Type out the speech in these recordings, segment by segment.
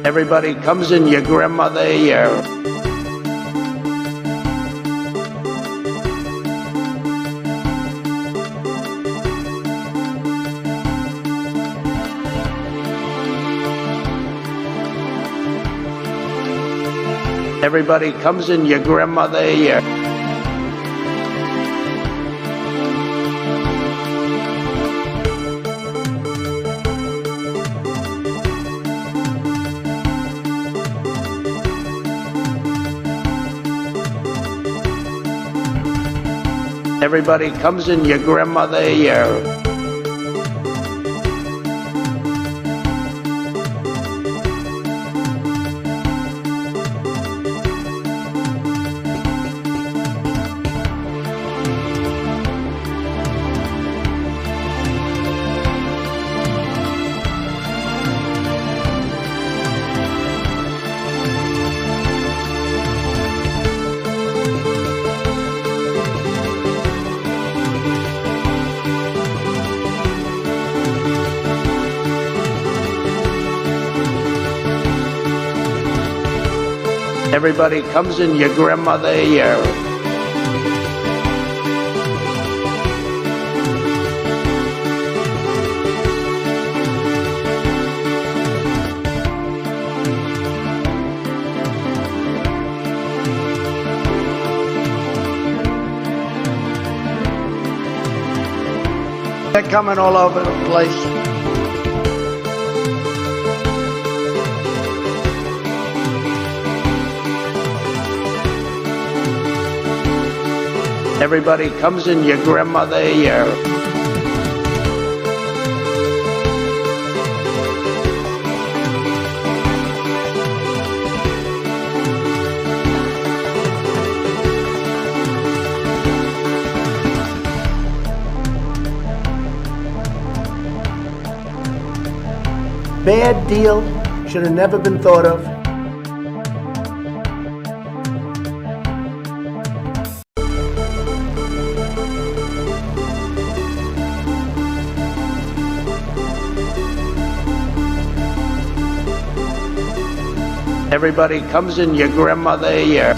Everybody comes in your grandmother ear. Everybody comes in your grandmother ear. Everybody comes in your grandmother ear. Everybody comes in your grandmother ear. They're coming all over the place. Everybody comes in your grandmother ear. Bad deal, should have never been thought of. Everybody comes in your grandmother ear.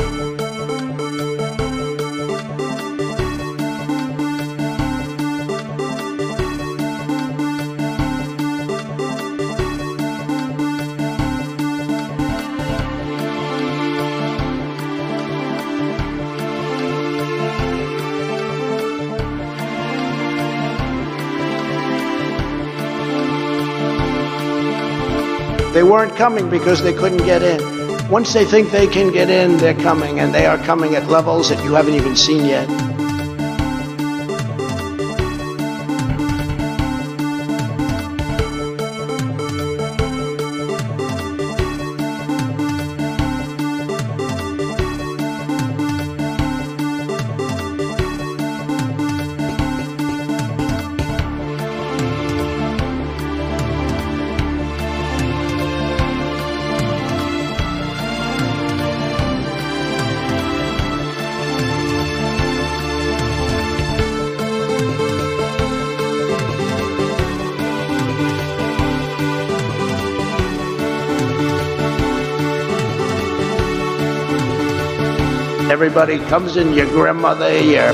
They weren't coming because they couldn't get in. Once they think they can get in, they're coming, and they are coming at levels that you haven't even seen yet. Everybody comes in your grandmother ear.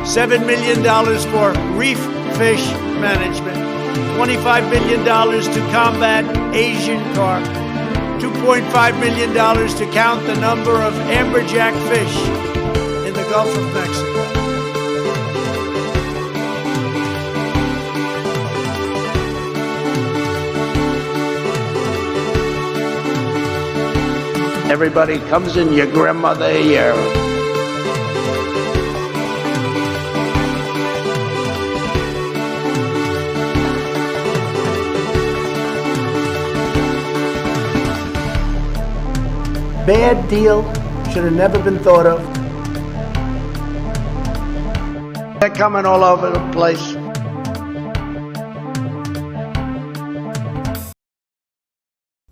$7 million for reef fish management, $25 million to combat Asian carp, $2.5 million to count the number of amberjack fish in the Gulf of Mexico. Everybody comes in your grandmother ear. Bad deal, should have never been thought of. They're coming all over the place.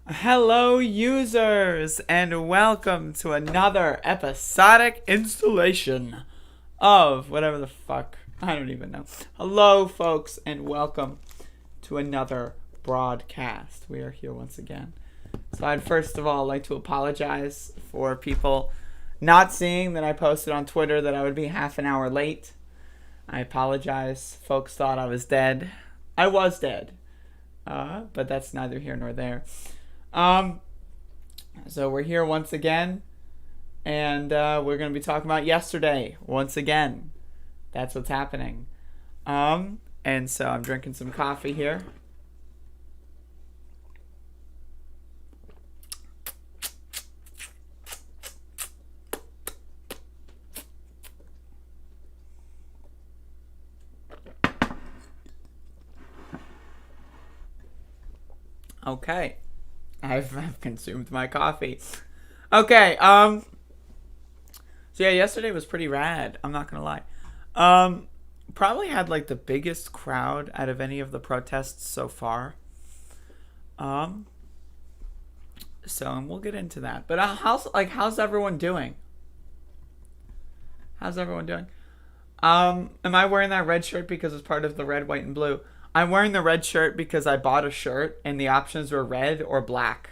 A Hello users, and welcome to another episodic installation of whatever the fuck, I don't even know. Hello folks, and welcome to another broadcast. We are here once again. So I'd first of all like to apologize for people not seeing that I posted on Twitter that I would be half an hour late. I apologize. Folks thought I was dead. I was dead. But that's neither here nor there. So we're here once again, and we're going to be talking about yesterday once again. That's what's happening. And so I'm drinking some coffee here. Okay. I've consumed my coffee. Okay, so yeah, yesterday was pretty rad. I'm not gonna lie. Probably had like the biggest crowd out of any of the protests so far. So we'll get into that. But how's everyone doing? How's everyone doing? Am I wearing that red shirt because it's part of the red, white, and blue? I'm wearing the red shirt because I bought a shirt and the options were red or black.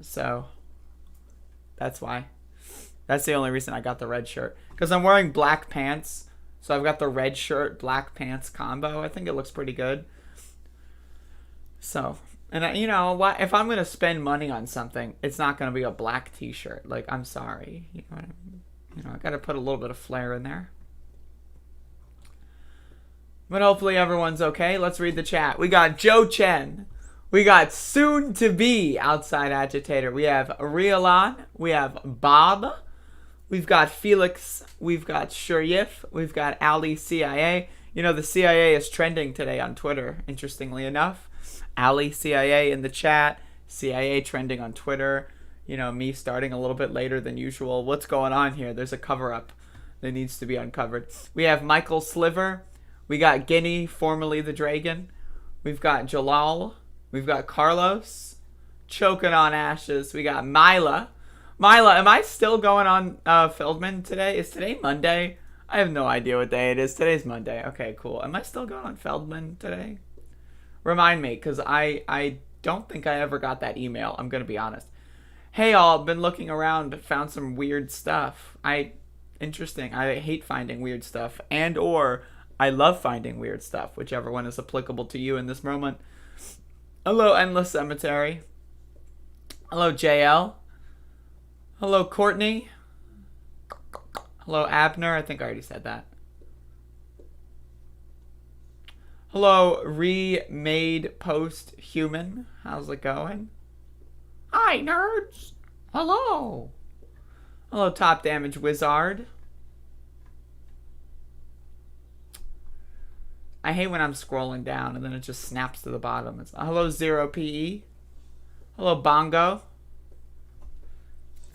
So that's why. That's the only reason I got the red shirt. Because I'm wearing black pants. So I've got the red shirt, black pants combo. I think it looks pretty good. So, and you know what? If I'm going to spend money on something, it's not going to be a black t-shirt. Like, I'm sorry. You know what I mean? You know, I got to put a little bit of flair in there. But hopefully everyone's okay. Let's read the chat. We got Joe Chen. We got soon to be outside agitator. We have Rialan. We have Bob. We've got Felix. We've got Shuryif. We've got Ali CIA. You know, the CIA is trending today on Twitter, interestingly enough. Ali CIA in the chat. CIA trending on Twitter. You know, me starting a little bit later than usual. What's going on here? There's a cover-up that needs to be uncovered. We have Michael Sliver. We got Guinea, formerly the Dragon. We've got Jalal. We've got Carlos. Choking on ashes. We got Mila. Mila, am I still going on Feldman today? Is today Monday? I have no idea what day it is. Today's Monday. Okay, cool. Am I still going on Feldman today? Remind me, because I don't think I ever got that email. I'm going to be honest. Hey, all. Been looking around, but found some weird stuff. Interesting. I hate finding weird stuff. And or I love finding weird stuff, whichever one is applicable to you in this moment. Hello, Endless Cemetery. Hello, JL. Hello, Courtney. Hello, Abner. I think I already said that. Hello, Remade Post Human. How's it going? Hi, nerds. Hello. Hello, Top Damage Wizard. I hate when I'm scrolling down and then it just snaps to the bottom. It's, hello, 0PE. Hello, Bongo.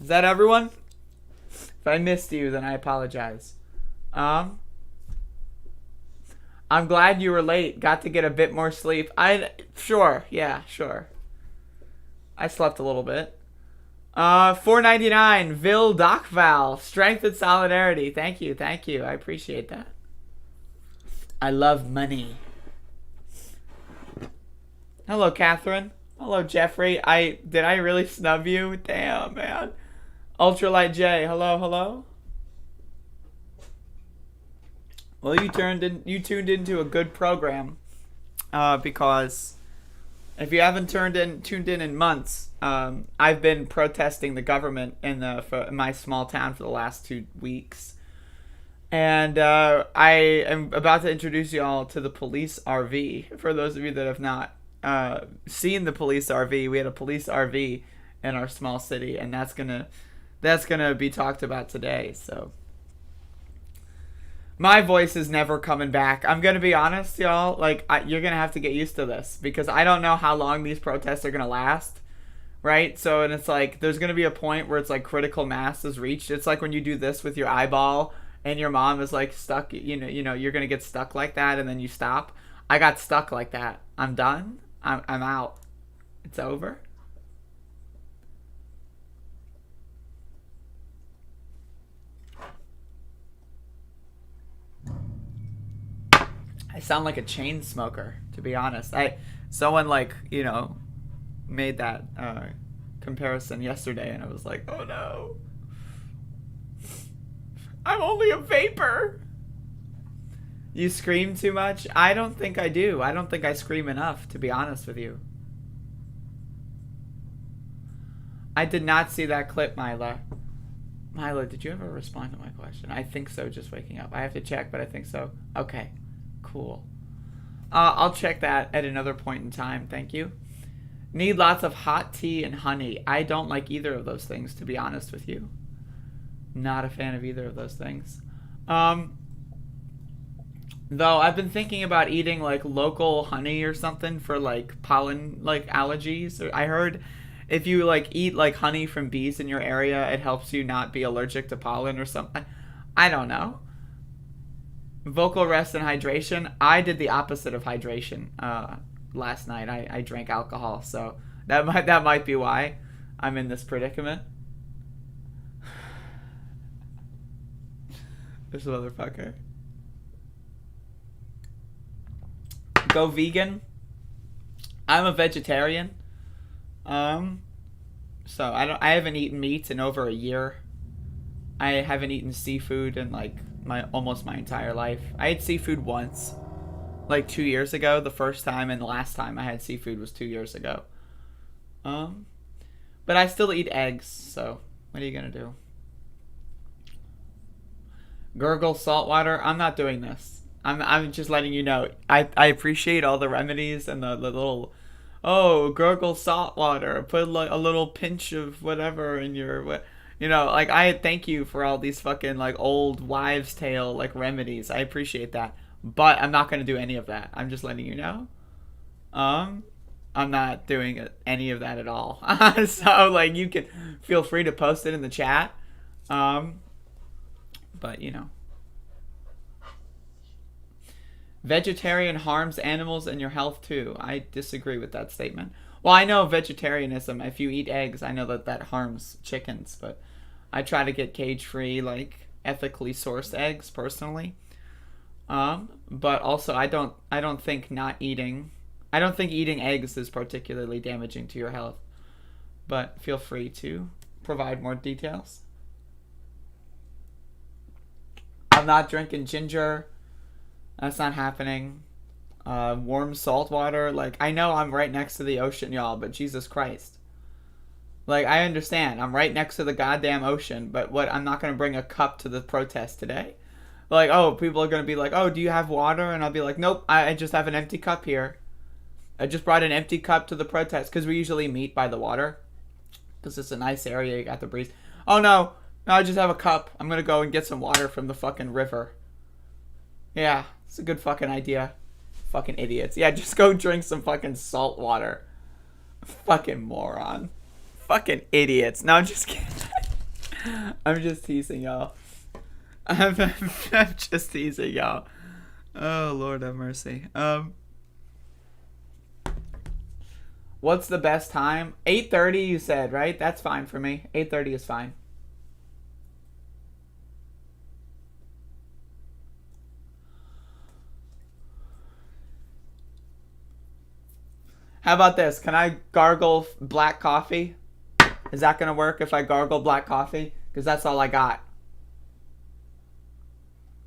Is that everyone? If I missed you, then I apologize. I'm glad you were late. Got to get a bit more sleep. Sure. Yeah, sure. I slept a little bit. $4.99. Vil Docval. Strength and solidarity. Thank you. Thank you. I appreciate that. I love money. Hello, Catherine. Hello, Jeffrey. Did I really snub you? Damn, man. Ultralight J. Hello, hello. Well, you tuned into a good program, because if you haven't tuned in months, I've been protesting the government in my small town for the last 2 weeks. And I am about to introduce you all to the police RV. For those of you that have not seen the police RV, we had a police RV in our small city, and that's gonna be talked about today. So my voice is never coming back. I'm gonna be honest, y'all. Like, you're gonna have to get used to this because I don't know how long these protests are gonna last. Right? So, and it's like there's gonna be a point where it's like critical mass is reached. It's like when you do this with your eyeball. And your mom is like stuck, you know, you're going to get stuck like that and then you stop. I got stuck like that. I'm done. I'm out. It's over. I sound like a chain smoker, to be honest. Someone like, you know, made that comparison yesterday, and I was like, oh no, I'm only a vapor. You scream too much? I don't think I do. I don't think I scream enough, to be honest with you. I did not see that clip, Mila. Mila, did you ever respond to my question? I think so, just waking up. I have to check, but I think so. Okay, cool. I'll check that at another point in time. Thank you. Need lots of hot tea and honey. I don't like either of those things, to be honest with you. Not a fan of either of those things. Though I've been thinking about eating like local honey or something for like pollen like allergies. I heard if you like eat like honey from bees in your area, it helps you not be allergic to pollen or something. I don't know. Vocal rest and hydration. I did the opposite of hydration last night. I drank alcohol, so that might be why I'm in this predicament. This motherfucker. Go vegan. I'm a vegetarian. So I haven't eaten meat in over a year. I haven't eaten seafood in like almost my entire life. I had seafood once, like 2 years ago, the first time, and the last time I had seafood was 2 years ago. But I still eat eggs, so what are you gonna do? Gurgle salt water. I'm not doing this. I'm just letting you know. I appreciate all the remedies and the little, gurgle salt water. Put like a little pinch of whatever in your, you know, like I thank you for all these fucking like old wives' tale like remedies. I appreciate that, but I'm not gonna do any of that. I'm just letting you know. I'm not doing any of that at all. So like you can feel free to post it in the chat. But you know. Vegetarian harms animals and your health too. I disagree with that statement. Well, I know vegetarianism, if you eat eggs, I know that harms chickens, but I try to get cage-free, like ethically sourced eggs personally. But also I don't think eating eggs is particularly damaging to your health. But feel free to provide more details. I'm not drinking ginger. That's not happening. Warm salt water. Like, I know I'm right next to the ocean, y'all, but Jesus Christ. Like, I understand. I'm right next to the goddamn ocean, but I'm not going to bring a cup to the protest today. Like, people are going to be like, do you have water? And I'll be like, nope, I just have an empty cup here. I just brought an empty cup to the protest, because we usually meet by the water. Because it's a nice area, you got the breeze. Oh, no, I just have a cup. I'm going to go and get some water from the fucking river. Yeah, it's a good fucking idea. Fucking idiots. Yeah, just go drink some fucking salt water. Fucking moron. Fucking idiots. No, I'm just kidding. I'm just teasing y'all. I'm just teasing y'all. Oh, Lord have mercy. What's the best time? 8:30 you said, right? That's fine for me. 8:30 is fine. How about this? Can I gargle black coffee? Is that going to work if I gargle black coffee? Because that's all I got.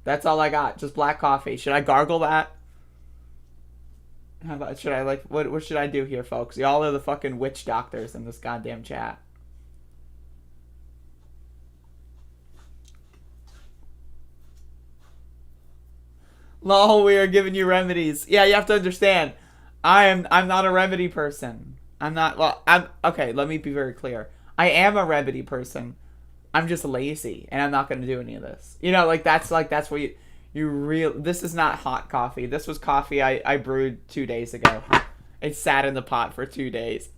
That's all I got. Just black coffee. Should I gargle that? How about, should I like, what should I do here, folks? Y'all are the fucking witch doctors in this goddamn chat. Lol, we are giving you remedies. Yeah, you have to understand. I'm not a remedy person. Okay, let me be very clear. I am a remedy person. I'm just lazy, and I'm not going to do any of this. You know, that's where this is not hot coffee. This was coffee I brewed 2 days ago. It sat in the pot for 2 days.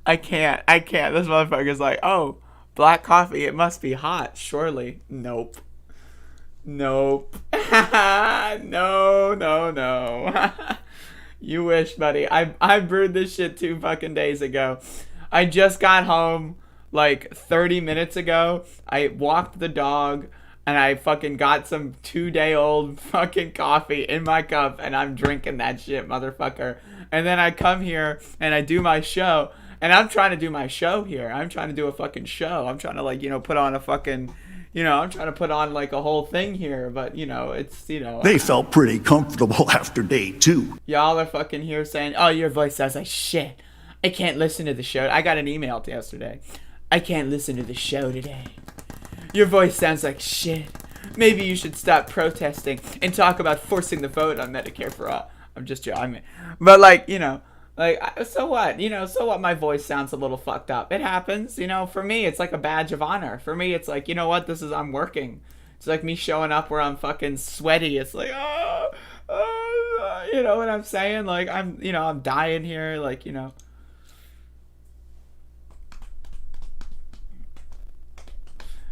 I can't. This motherfucker's like, black coffee, it must be hot, surely. Nope. No. You wish, buddy. I brewed this shit 2 fucking days ago. I just got home like 30 minutes ago. I walked the dog. and I fucking got some 2-day-old fucking coffee in my cup, and I'm drinking that shit, motherfucker. And then I come here and I do my show, and I'm trying to do my show here. I'm trying to do a fucking show. I'm trying to, like, put on a fucking, I'm trying to put on, like, a whole thing here, but, it's, They felt pretty comfortable after day 2. Y'all are fucking here saying, oh, your voice sounds like shit. I can't listen to the show. I got an email yesterday. I can't listen to the show today. Your voice sounds like shit. Maybe you should stop protesting and talk about forcing the vote on Medicare for all. I'm just joking. But, like, so what? So what? My voice sounds a little fucked up. It happens. For me, it's like a badge of honor. For me, it's like, what? I'm working. It's like me showing up where I'm fucking sweaty. It's like, you know what I'm saying? Like, I'm dying here. Like,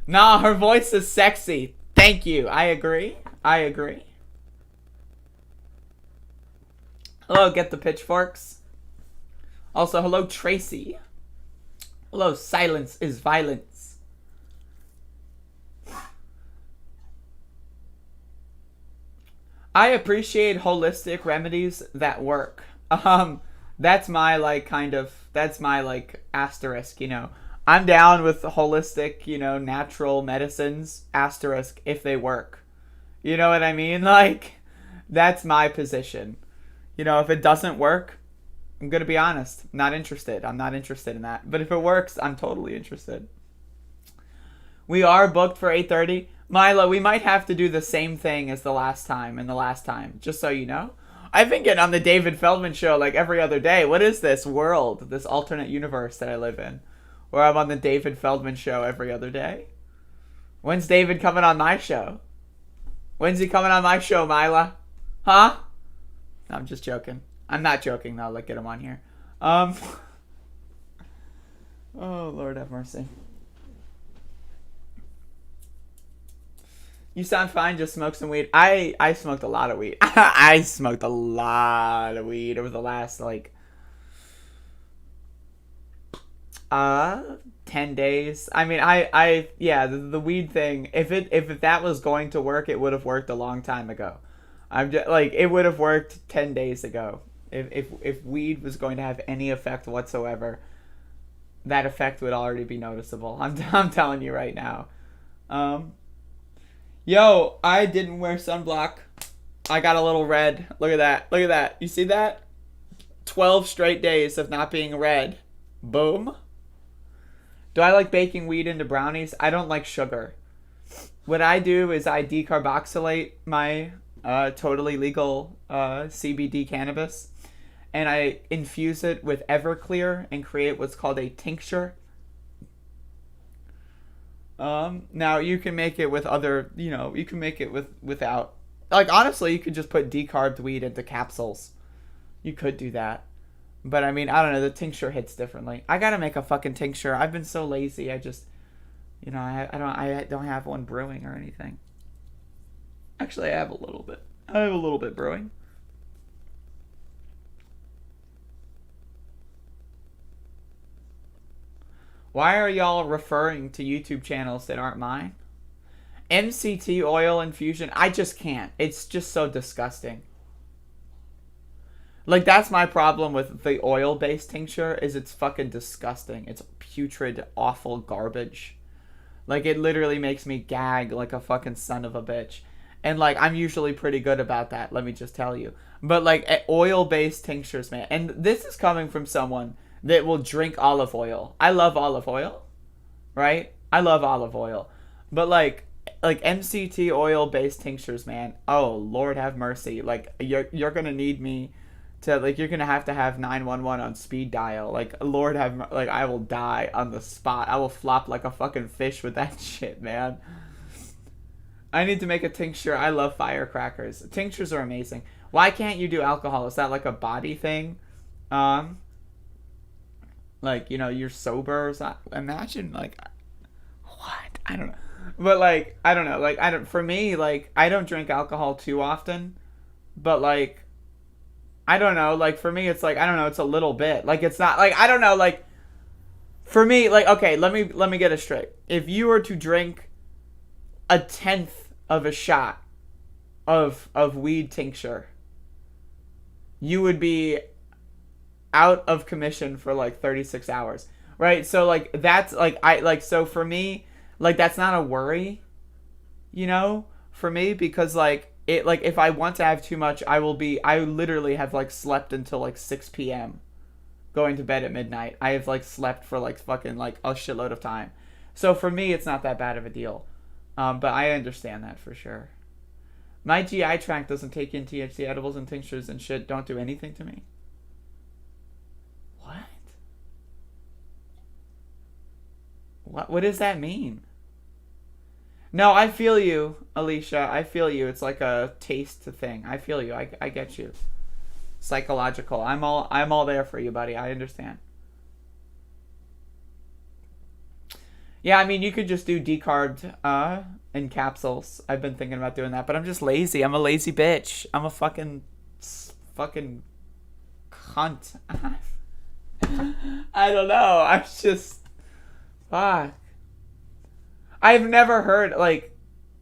Nah, her voice is sexy. Thank you. I agree. Hello, Get the Pitchforks. Also, hello, Tracy. Hello, Silence is Violence. I appreciate holistic remedies that work. That's my asterisk, I'm down with holistic, natural medicines, asterisk, if they work. You know what I mean? Like, that's my position. If it doesn't work, I'm going to be honest. Not interested. I'm not interested in that. But if it works, I'm totally interested. We are booked for 8:30. Milo, we might have to do the same thing as the last time, just so you know. I've been getting on the David Feldman show like every other day. What is this world, this alternate universe that I live in, where I'm on the David Feldman show every other day? When's David coming on my show? When's he coming on my show, Mila? Huh? No, I'm just joking. I'm not joking, though. Like, get him on here. Oh, Lord have mercy. You sound fine. Just smoke some weed. I smoked a lot of weed. I smoked a lot of weed over the last, 10 days. I mean, the weed thing, if that was going to work, it would have worked a long time ago. I'm just it would have worked 10 days ago. If weed was going to have any effect whatsoever, that effect would already be noticeable. I'm telling you right now. Yo, I didn't wear sunblock. I got a little red. Look at that. You see that? 12 straight days of not being red. Boom. Do I like baking weed into brownies? I don't like sugar. What I do is I decarboxylate my totally legal CBD cannabis, and I infuse it with Everclear and create what's called a tincture. Now you can make it with other, you can make it without, honestly, you could just put decarbed weed into capsules. You could do that. But I mean, I don't know, the tincture hits differently. I gotta make a fucking tincture. I've been so lazy. I just, I don't have one brewing or anything. Actually, I have a little bit. Brewing. Why are y'all referring to YouTube channels that aren't mine? MCT oil infusion, I just can't. It's just so disgusting. That's my problem with the oil-based tincture, is it's fucking disgusting. It's putrid, awful garbage. It literally makes me gag like a fucking son of a bitch. And, I'm usually pretty good about that, let me just tell you. But, oil-based tinctures, man. And this is coming from someone that will drink olive oil. I love olive oil, right? I love olive oil. But, MCT oil-based tinctures, man. Oh, Lord have mercy. You're gonna need me to, you're gonna have to have 911 on speed dial. Lord have, I will die on the spot. I will flop like a fucking fish with that shit, man. I need to make a tincture. I love firecrackers. Tinctures are amazing. Why can't you do alcohol? Is that a body thing? You're sober or something. Imagine, what? I don't know. But, I don't know. For me, I don't drink alcohol too often. But, I don't know. For me, it's I don't know. It's a little bit. It's not, I don't know. For me, okay, let me get it straight. If you were to drink a tenth of a shot of weed tincture, you would be out of commission for like 36 hours, right? So like that's like so for me, like that's not a worry, you know, for me, because like it, like if I want to have too much, I literally have like slept until like 6 p.m. going to bed at midnight. I have like slept for like fucking like a shitload of time. So for me, it's not that bad of a deal. But I understand that for sure. My GI tract doesn't take in THC edibles and tinctures and shit. Don't do anything to me. What does that mean? No, I feel you, Alicia. I feel you. It's like a taste thing. I feel you. I get you. Psychological. I'm all there for you, buddy. I understand. Yeah, I mean, you could just do decarbed in capsules. I've been thinking about doing that, but I'm just lazy. I'm a lazy bitch. I'm a fucking cunt. I don't know. I'm just... Fuck. I've never heard, like,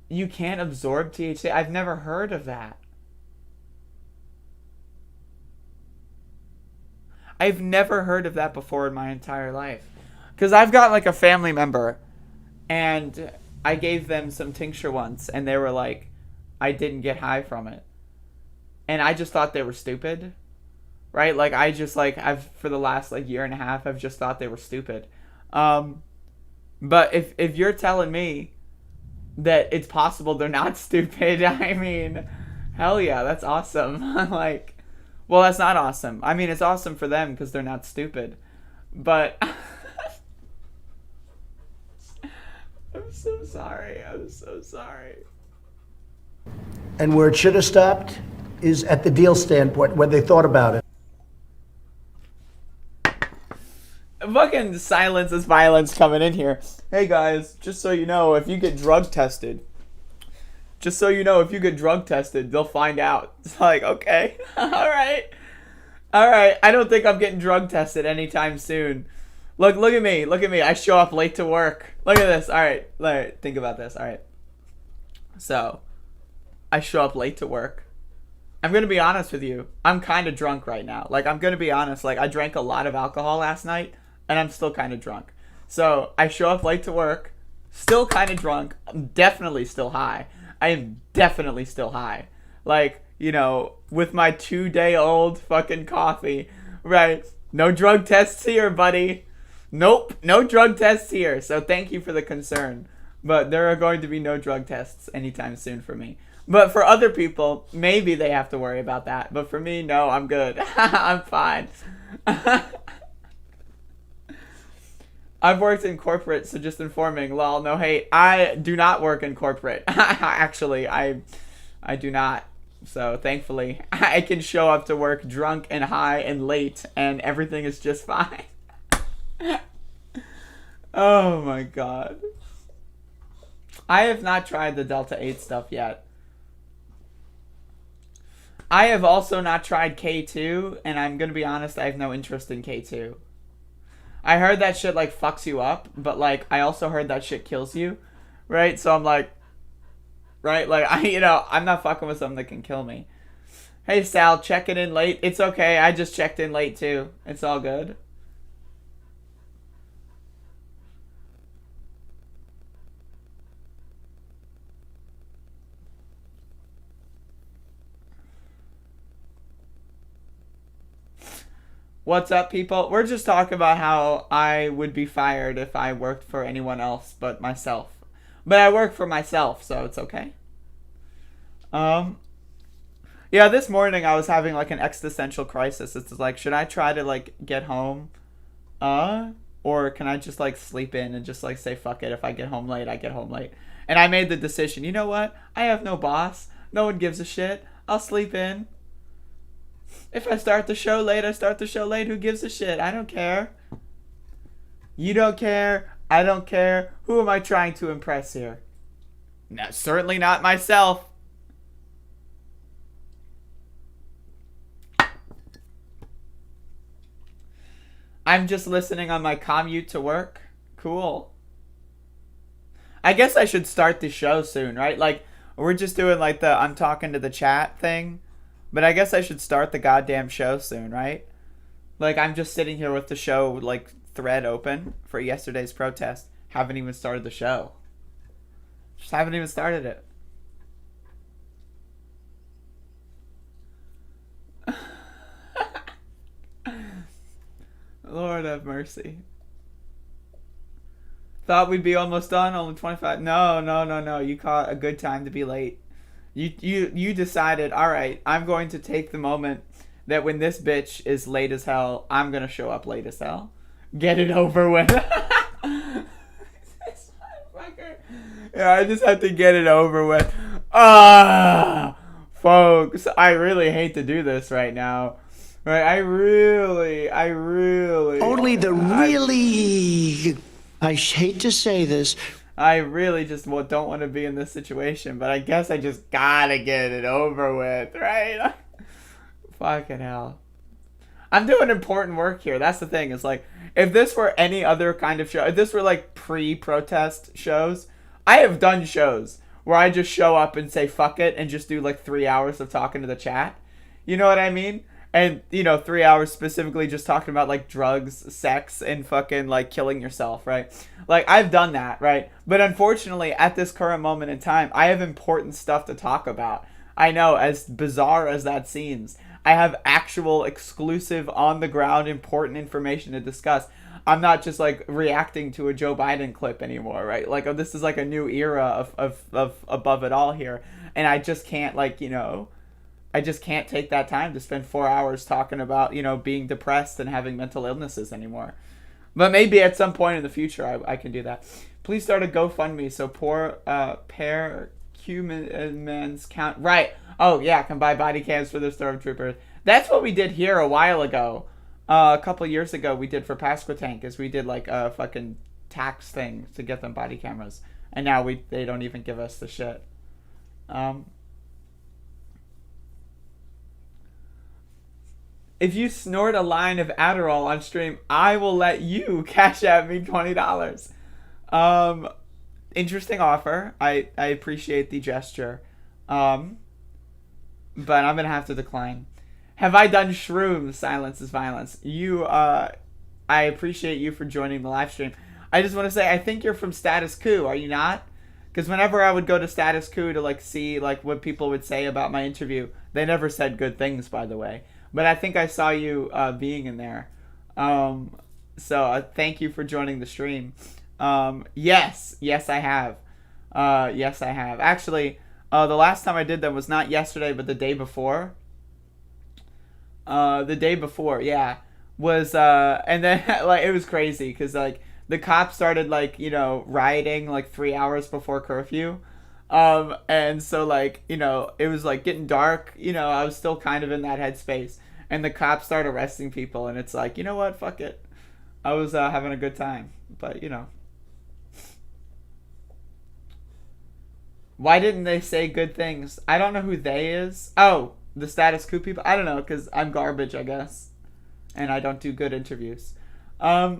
you can't absorb THC. I've never heard of that. I've never heard of that before in my entire life. Because I've got, like, a family member, and I gave them some tincture once, and they were like, I didn't get high from it. And I just thought they were stupid. Right? Like, I just, like, for the last, like, year and a half, I've just thought they were stupid. But if you're telling me that it's possible they're not stupid, I mean, hell yeah, that's awesome. Like, well, that's not awesome. I mean, it's awesome for them because they're not stupid. But I'm so sorry. I'm so sorry. And where it should have stopped is at the deal standpoint, where they thought about it. Fucking silence is violence coming in here. Hey guys, just so you know, if you get drug tested, they'll find out. It's like, okay, all right. I don't think I'm getting drug tested anytime soon. Look at me. I show up late to work. Look at this. All right, think about this. All right. So, I show up late to work. I'm going to be honest with you. I'm kind of drunk right now. Like, I'm going to be honest. Like, I drank a lot of alcohol last night, and I'm still kind of drunk. So, I show up late to work, still kind of drunk. I'm definitely still high. I am definitely still high. Like, you know, with my 2-day-old fucking coffee, right? No drug tests here, buddy. Nope, no drug tests here. So, thank you for the concern. But there are going to be no drug tests anytime soon for me. But for other people, maybe they have to worry about that. But for me, no, I'm good. I'm fine. I've worked in corporate, so just informing. Lol, no hate. I do not work in corporate. Actually, I do not. So thankfully, I can show up to work drunk and high and late, and everything is just fine. Oh my god. I have not tried the Delta 8 stuff yet. I have also not tried K2, and I'm going to be honest, I have no interest in K2. I heard that shit, like, fucks you up, but, like, I also heard that shit kills you, right? So I'm like, right? Like, I'm not fucking with something that can kill me. Hey, Sal, checking in late. It's okay, I just checked in late, too. It's all good. What's up, people? We're just talking about how I would be fired if I worked for anyone else but myself. But I work for myself, so it's okay. Yeah, this morning I was having like an existential crisis. It's like, should I try to like get home? Or can I just like sleep in and just like say fuck it, if I get home late, I get home late. And I made the decision, you know what? I have no boss. No one gives a shit. I'll sleep in. If I start the show late, I start the show late. Who gives a shit? I don't care. You don't care. I don't care. Who am I trying to impress here? No, certainly not myself. I'm just listening on my commute to work. Cool. I guess I should start the show soon, right? Like, we're just doing like the I'm talking to the chat thing. But I guess I should start the goddamn show soon, right? Like, I'm just sitting here with the show, like, thread open for yesterday's protest. Haven't even started the show. Just haven't even started it. Lord have mercy. Thought we'd be almost done, only 25. No. You caught a good time to be late. You decided, all right, I'm going to take the moment that when this bitch is late as hell, I'm going to show up late as hell. Get it over with. Yeah, I just have to get it over with. Folks, I really hate to do this right now. Right, I really. Only the I hate to say this. I really just don't want to be in this situation, but I guess I just gotta get it over with, right? Fucking hell. I'm doing important work here. That's the thing. It's like, if this were any other kind of show, if this were like pre-protest shows, I have done shows where I just show up and say fuck it and just do like 3 hours of talking to the chat. You know what I mean? And, 3 hours specifically just talking about like drugs, sex, and fucking like killing yourself, right? Like, I've done that, right? But unfortunately, at this current moment in time, I have important stuff to talk about. I know, as bizarre as that seems, I have actual exclusive on the ground important information to discuss. I'm not just like reacting to a Joe Biden clip anymore, right? Like, this is like a new era of above it all here. And I just can't I just can't take that time to spend 4 hours talking about, being depressed and having mental illnesses anymore. But maybe at some point in the future I can do that. Please start a GoFundMe so poor pair humans count. Right. Oh, yeah, can buy body cams for the stormtroopers. That's what we did here a while ago. A couple years ago we did for Pasquatank, is we did like a fucking tax thing to get them body cameras. And now they don't even give us the shit. If you snort a line of Adderall on stream, I will let you cash at me $20. Interesting offer. I appreciate the gesture. But I'm going to have to decline. Have I done shrooms? Silence is violence. I appreciate you for joining the live stream. I just want to say, I think you're from Status Coup, are you not? Because whenever I would go to Status Coup to like see like what people would say about my interview, they never said good things, by the way. But I think I saw you being in there. So thank you for joining the stream. Yes, I have. Yes, I have. Actually, the last time I did that was not yesterday, but the day before. Yeah. Was, and then, like, it was crazy, because, like, the cops started, like, rioting, like, 3 hours before curfew. And so, like, it was, like, getting dark, I was still kind of in that headspace, and the cops started arresting people, and it's like, you know what, fuck it. I was, having a good time, but, Why didn't they say good things? I don't know who they is. Oh, the Status Coup people? I don't know, because I'm garbage, I guess, and I don't do good interviews. I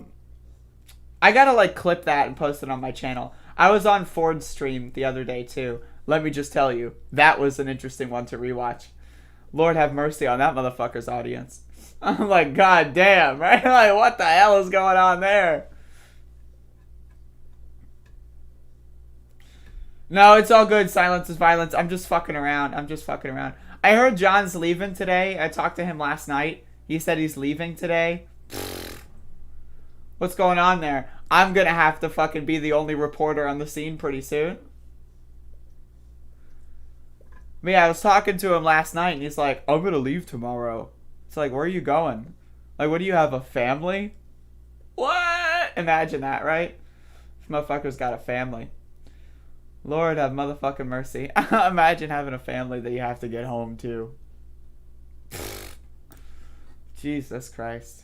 gotta, like, clip that and post it on my channel. I was on Ford's stream the other day, too. Let me just tell you, that was an interesting one to rewatch. Lord have mercy on that motherfucker's audience. I'm like, god damn, right? Like, what the hell is going on there? No, it's all good. Silence is violence. I'm just fucking around. I heard John's leaving today. I talked to him last night. He said he's leaving today. What's going on there? I'm gonna have to fucking be the only reporter on the scene pretty soon. But yeah, I was talking to him last night, and he's like, I'm gonna leave tomorrow. It's like, where are you going? Like, what do you have, a family? What? Imagine that, right? This motherfucker's got a family. Lord have motherfucking mercy. Imagine having a family that you have to get home to. Jesus Christ.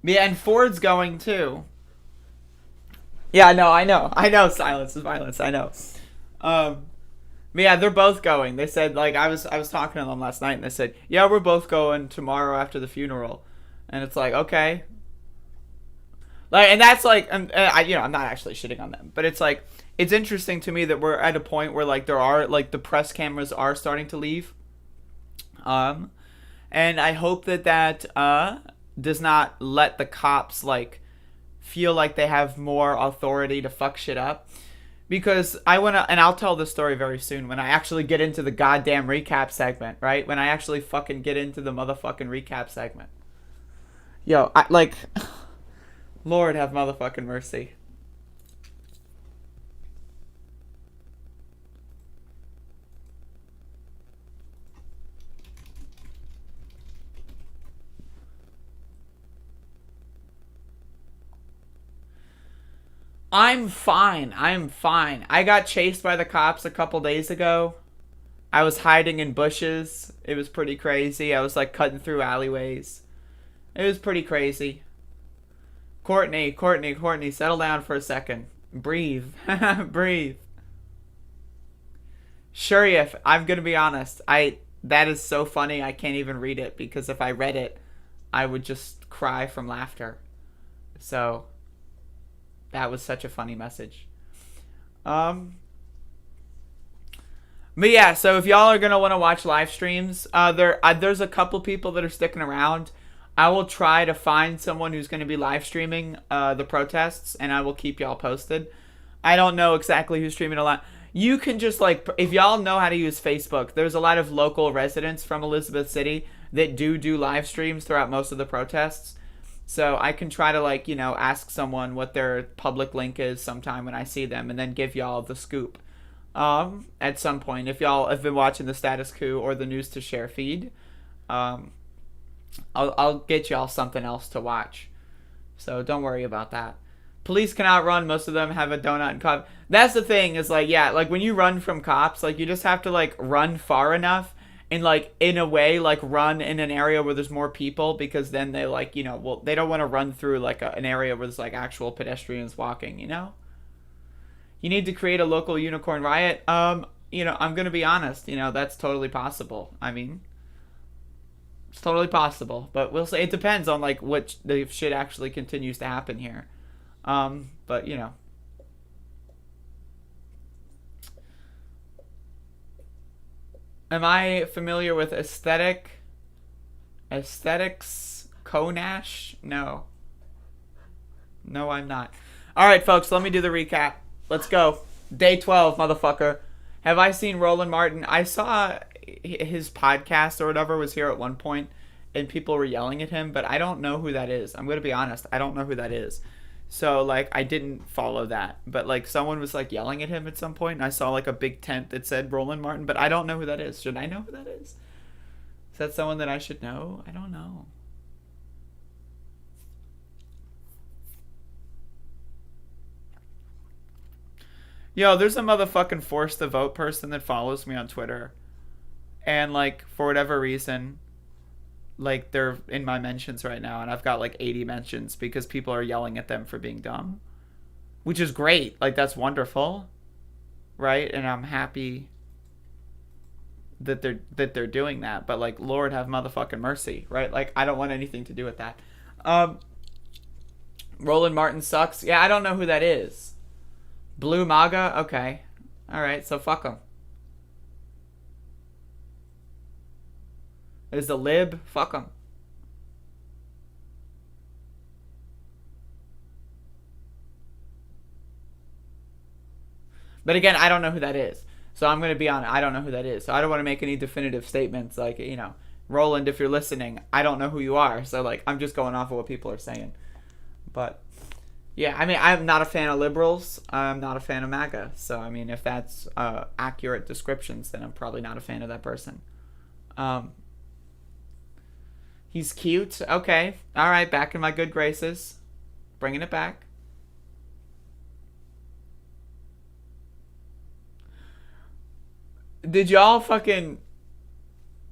Yeah, and Ford's going too. Yeah, no, I know silence is violence, I know. But yeah, they're both going. They said, like, I was talking to them last night, and they said, yeah, we're both going tomorrow after the funeral. And it's like, okay. Like, and that's like, I'm not actually shitting on them, but it's like, it's interesting to me that we're at a point where like there are like the press cameras are starting to leave. And I hope that does not let the cops like feel like they have more authority to fuck shit up. Because I want to, and I'll tell this story very soon when I actually get into the goddamn recap segment, right? When I actually fucking get into the motherfucking recap segment. Yo, Lord have motherfucking mercy. I'm fine. I got chased by the cops a couple days ago. I was hiding in bushes. It was pretty crazy. I was like cutting through alleyways. It was pretty crazy. Courtney, settle down for a second. Breathe. Breathe. Shurif, I'm gonna be honest. That is so funny I can't even read it, because if I read it, I would just cry from laughter. So that was such a funny message. But yeah, so if y'all are gonna want to watch live streams, there's a couple people that are sticking around. I will try to find someone who's going to be live streaming the protests, and I will keep y'all posted. I don't know exactly who's streaming a lot. You can just like, if y'all know how to use Facebook, there's a lot of local residents from Elizabeth City that do live streams throughout most of the protests. So I can try to like, ask someone what their public link is sometime when I see them, and then give y'all the scoop at some point. If y'all have been watching the Status Coup or the News to Share feed, I'll get y'all something else to watch. So don't worry about that. Police can outrun. Most of them have a donut and cop. That's the thing, is like, yeah, like when you run from cops, like you just have to like run far enough and like in a way like run in an area where there's more people, because then they like, they don't want to run through like an area where there's like actual pedestrians walking, You need to create a local unicorn riot. I'm going to be honest, that's totally possible. I mean, it's totally possible, but we'll say it depends on like what the shit actually continues to happen here. But am I familiar with aesthetics Konash? No, I'm not. All right, folks, let me do the recap. Let's go. Day 12, motherfucker. Have I seen Roland Martin? I saw his podcast or whatever was here at one point, and people were yelling at him, but I don't know who that is. I'm going to be honest. I don't know who that is. So, like, I didn't follow that. But, like, someone was, like, yelling at him at some point, and I saw, like, a big tent that said Roland Martin, but I don't know who that is. Should I know who that is? Is that someone that I should know? I don't know. Yo, there's a motherfucking force to vote person that follows me on Twitter. And, like, for whatever reason, like, they're in my mentions right now, and I've got, like, 80 mentions because people are yelling at them for being dumb. Which is great. Like, that's wonderful. Right? And I'm happy that they're doing that. But, like, Lord have motherfucking mercy. Right? Like, I don't want anything to do with that. Roland Martin sucks. Yeah, I don't know who that is. Blue MAGA? Okay. Alright, so fuck him. Is a lib? Fuck him. But again, I don't know who that is. So I'm going to be honest, I don't know who that is. So I don't want to make any definitive statements like, Roland, if you're listening, I don't know who you are. So, like, I'm just going off of what people are saying. But yeah, I mean, I'm not a fan of liberals. I'm not a fan of MAGA. So, I mean, if that's accurate descriptions, then I'm probably not a fan of that person. He's cute. Okay. All right. Back in my good graces. Bringing it back. Did y'all fucking...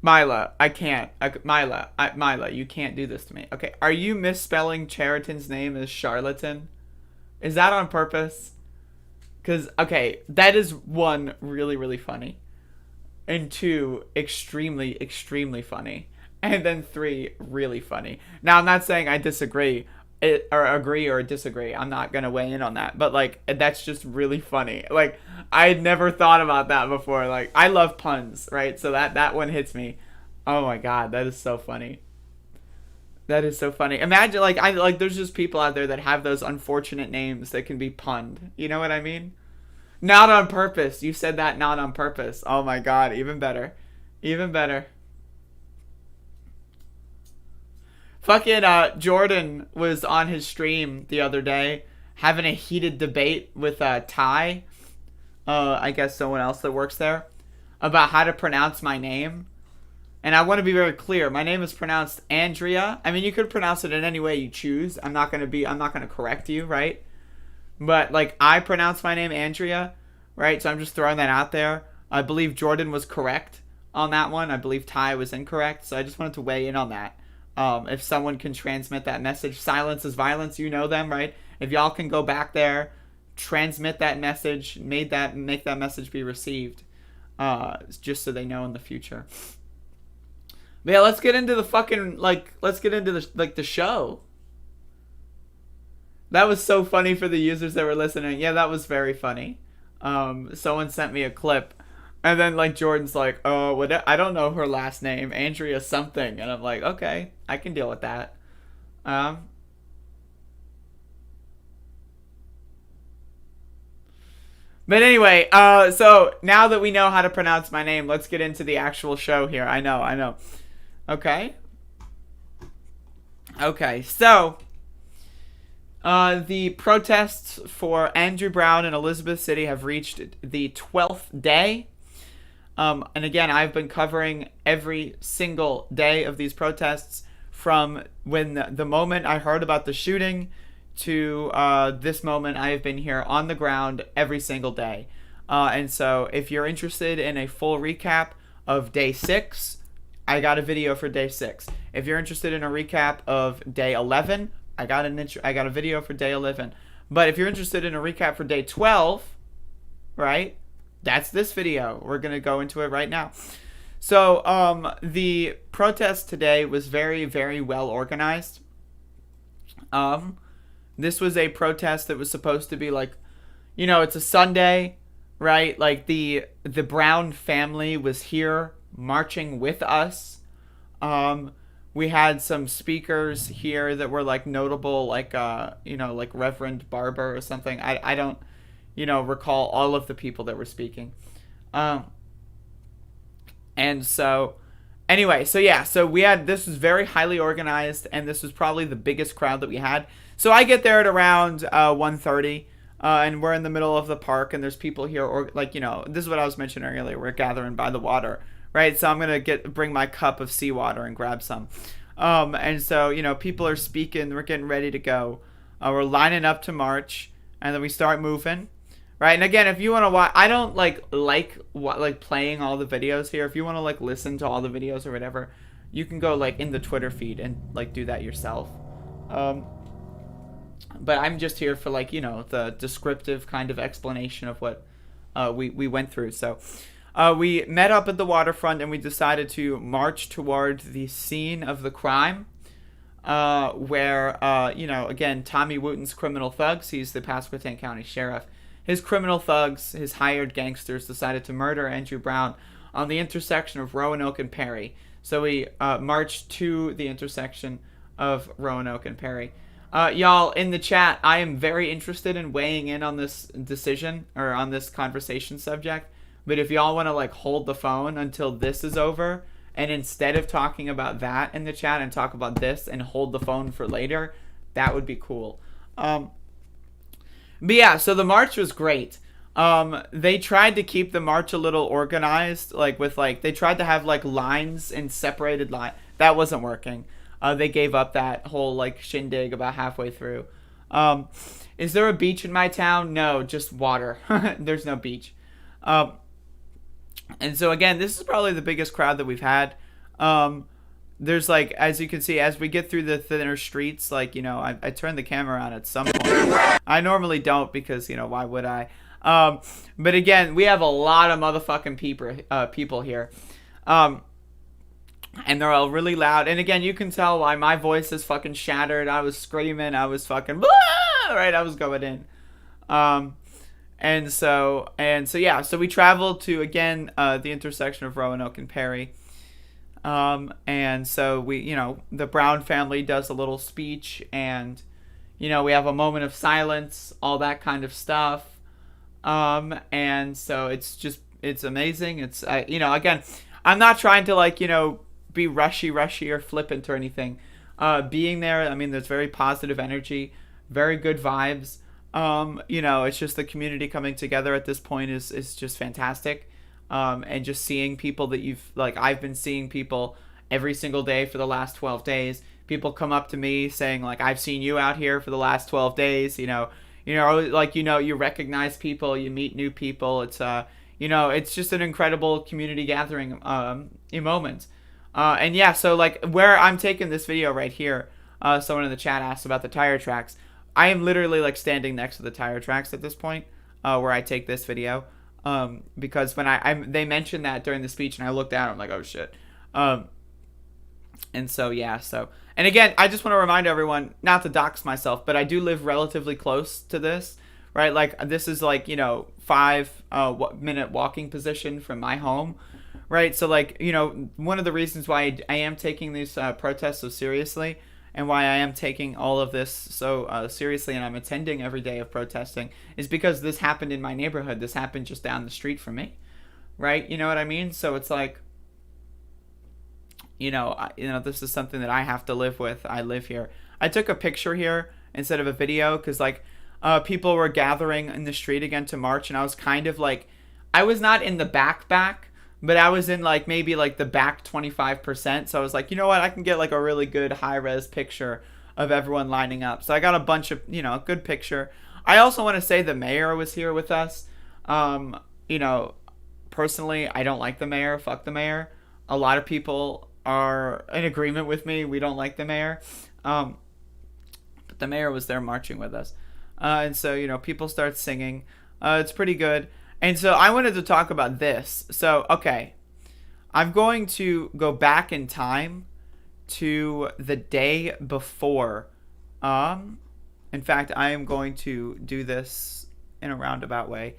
Mila, I can't. Mila, you can't do this to me. Okay. Are you misspelling Cheriton's name as charlatan? Is that on purpose? Because, okay, that is one, really, really funny. And two, extremely, extremely funny. And then three, really funny. Now, I'm not saying I disagree. or agree or disagree. I'm not gonna weigh in on that, but like that's just really funny. Like I had never thought about that before. Like I love puns, right? So that one hits me. Oh my god, that is so funny. That is so funny. Imagine like there's just people out there that have those unfortunate names that can be punned. You know what I mean? Not on purpose. You said that not on purpose. Oh my god, even better. Even better. Fucking Jordan was on his stream the other day having a heated debate with Ty, I guess someone else that works there, about how to pronounce my name. And I want to be very clear. My name is pronounced Andrea. I mean, you could pronounce it in any way you choose. I'm not going to correct you, right? But like I pronounce my name Andrea, right? So I'm just throwing that out there. I believe Jordan was correct on that one. I believe Ty was incorrect. So I just wanted to weigh in on that. If someone can transmit that message, silence is violence, you know them, right? If y'all can go back there, transmit that message, make that message be received, just so they know in the future. But yeah, let's get into the fucking, let's get into the show. That was so funny for the users that were listening. Yeah, that was very funny. Someone sent me a clip. And then, like, Jordan's like, oh, I don't know her last name. Andrea something. And I'm like, okay, I can deal with that. But anyway, so now that we know how to pronounce my name, let's get into the actual show here. I know. Okay. Okay, so the protests for Andrew Brown in Elizabeth City have reached the 12th day. And again, I've been covering every single day of these protests from when the moment I heard about the shooting to this moment. I have been here on the ground every single day. And so if you're interested in a full recap of day 6, I got a video for day 6. If you're interested in a recap of day 11, I got a video for day 11. But if you're interested in a recap for day 12, right? That's this video. We're going to go into it right now. So, the protest today was very, very well organized. This was a protest that was supposed to be like, you know, it's a Sunday, right? Like the Brown family was here marching with us. We had some speakers here that were like notable, like, you know, like Reverend Barber or something. I don't, you know, recall all of the people that were speaking. And so anyway, so yeah, so this was very highly organized, and this was probably the biggest crowd that we had. So I get there at around 1:30, and we're in the middle of the park, and there's people here, or like, you know, this is what I was mentioning earlier. We're gathering by the water, right? So I'm gonna bring my cup of seawater and grab some. And so, you know, people are speaking. We're getting ready to go. We're lining up to march, and then we start moving. Right, and again, if you want to watch, I don't like playing all the videos here. If you want to like listen to all the videos or whatever, you can go like in the Twitter feed and like do that yourself. But I'm just here for like, you know, the descriptive kind of explanation of what we went through. So we met up at the waterfront, and we decided to march toward the scene of the crime, where you know, again, Tommy Wooten's criminal thugs. He's the Pasquotank County Sheriff. His criminal thugs, his hired gangsters, decided to murder Andrew Brown on the intersection of Roanoke and Perry. So we marched to the intersection of Roanoke and Perry. Y'all, in the chat, I am very interested in weighing in on this decision, or on this conversation subject. But if y'all want to like hold the phone until this is over, and instead of talking about that in the chat and talk about this and hold the phone for later, that would be cool. But yeah, so the march was great. They tried to keep the march a little organized, like with like, they tried to have like lines and separated line. That wasn't working. They gave up that whole like shindig about halfway through. Is there a beach in my town? No, just water. There's no beach. And so again, this is probably the biggest crowd that we've had. There's like, as you can see, as we get through the thinner streets, like, you know, I turn the camera on at some point. I normally don't because, you know, why would I? But again, we have a lot of motherfucking people here. and they're all really loud. And again, you can tell why my voice is fucking shattered. I was screaming. I was fucking right. I was going in. And so yeah. So we traveled to again the intersection of Roanoke and Perry. And so we, the Brown family does a little speech, and we have a moment of silence, all that kind of stuff. And so it's amazing. It's again, I'm not trying to be rushy or flippant or anything. Being there, I mean, there's very positive energy, very good vibes. It's just the community coming together at this point is just fantastic. And just seeing people that I've been seeing people every single day for the last 12 days. People come up to me saying I've seen you out here for the last 12 days, you recognize people, you meet new people. It's, it's just an incredible community gathering, moment. And yeah, so where I'm taking this video right here, someone in the chat asked about the tire tracks. I am literally standing next to the tire tracks at this point, where I take this video. Because when they mentioned that during the speech and I looked down, I'm like, oh shit. And so, yeah, and again, I just want to remind everyone, not to dox myself, but I do live relatively close to this, right? This is 5-minute walking position from my home, right? So one of the reasons why I am taking these protests so seriously, and why I am taking all of this so seriously, and I'm attending every day of protesting, is because this happened in my neighborhood. This happened just down the street from me, right? You know what I mean? So it's this is something that I have to live with. I live here. I took a picture here instead of a video because people were gathering in the street again to march, and I was kind of I was not in the back, but I was in maybe the back 25%. So I was you know what? I can get a really good high-res picture of everyone lining up. So I got a bunch of, a good picture. I also want to say the mayor was here with us. Personally, I don't like the mayor. Fuck the mayor. A lot of people are in agreement with me. We don't like the mayor. But the mayor was there marching with us. And so, people start singing. It's pretty good. And so I wanted to talk about this. So, okay, I'm going to go back in time to the day before. In fact, I am going to do this in a roundabout way.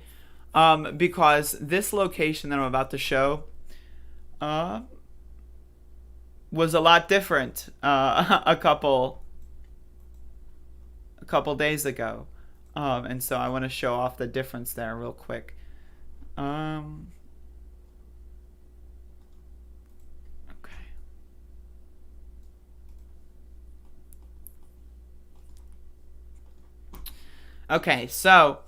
Because this location that I'm about to show was a lot different a couple days ago. And so I want to show off the difference there real quick. Okay, so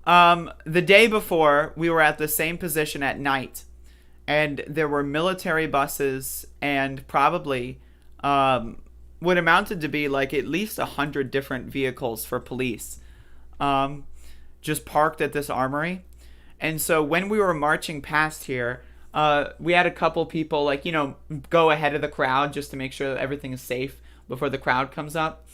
the day before, we were at the same position at night, and there were military buses and probably what amounted to be at least 100 different vehicles for police just parked at this armory. And so when we were marching past here, we had a couple people go ahead of the crowd just to make sure that everything is safe before the crowd comes up.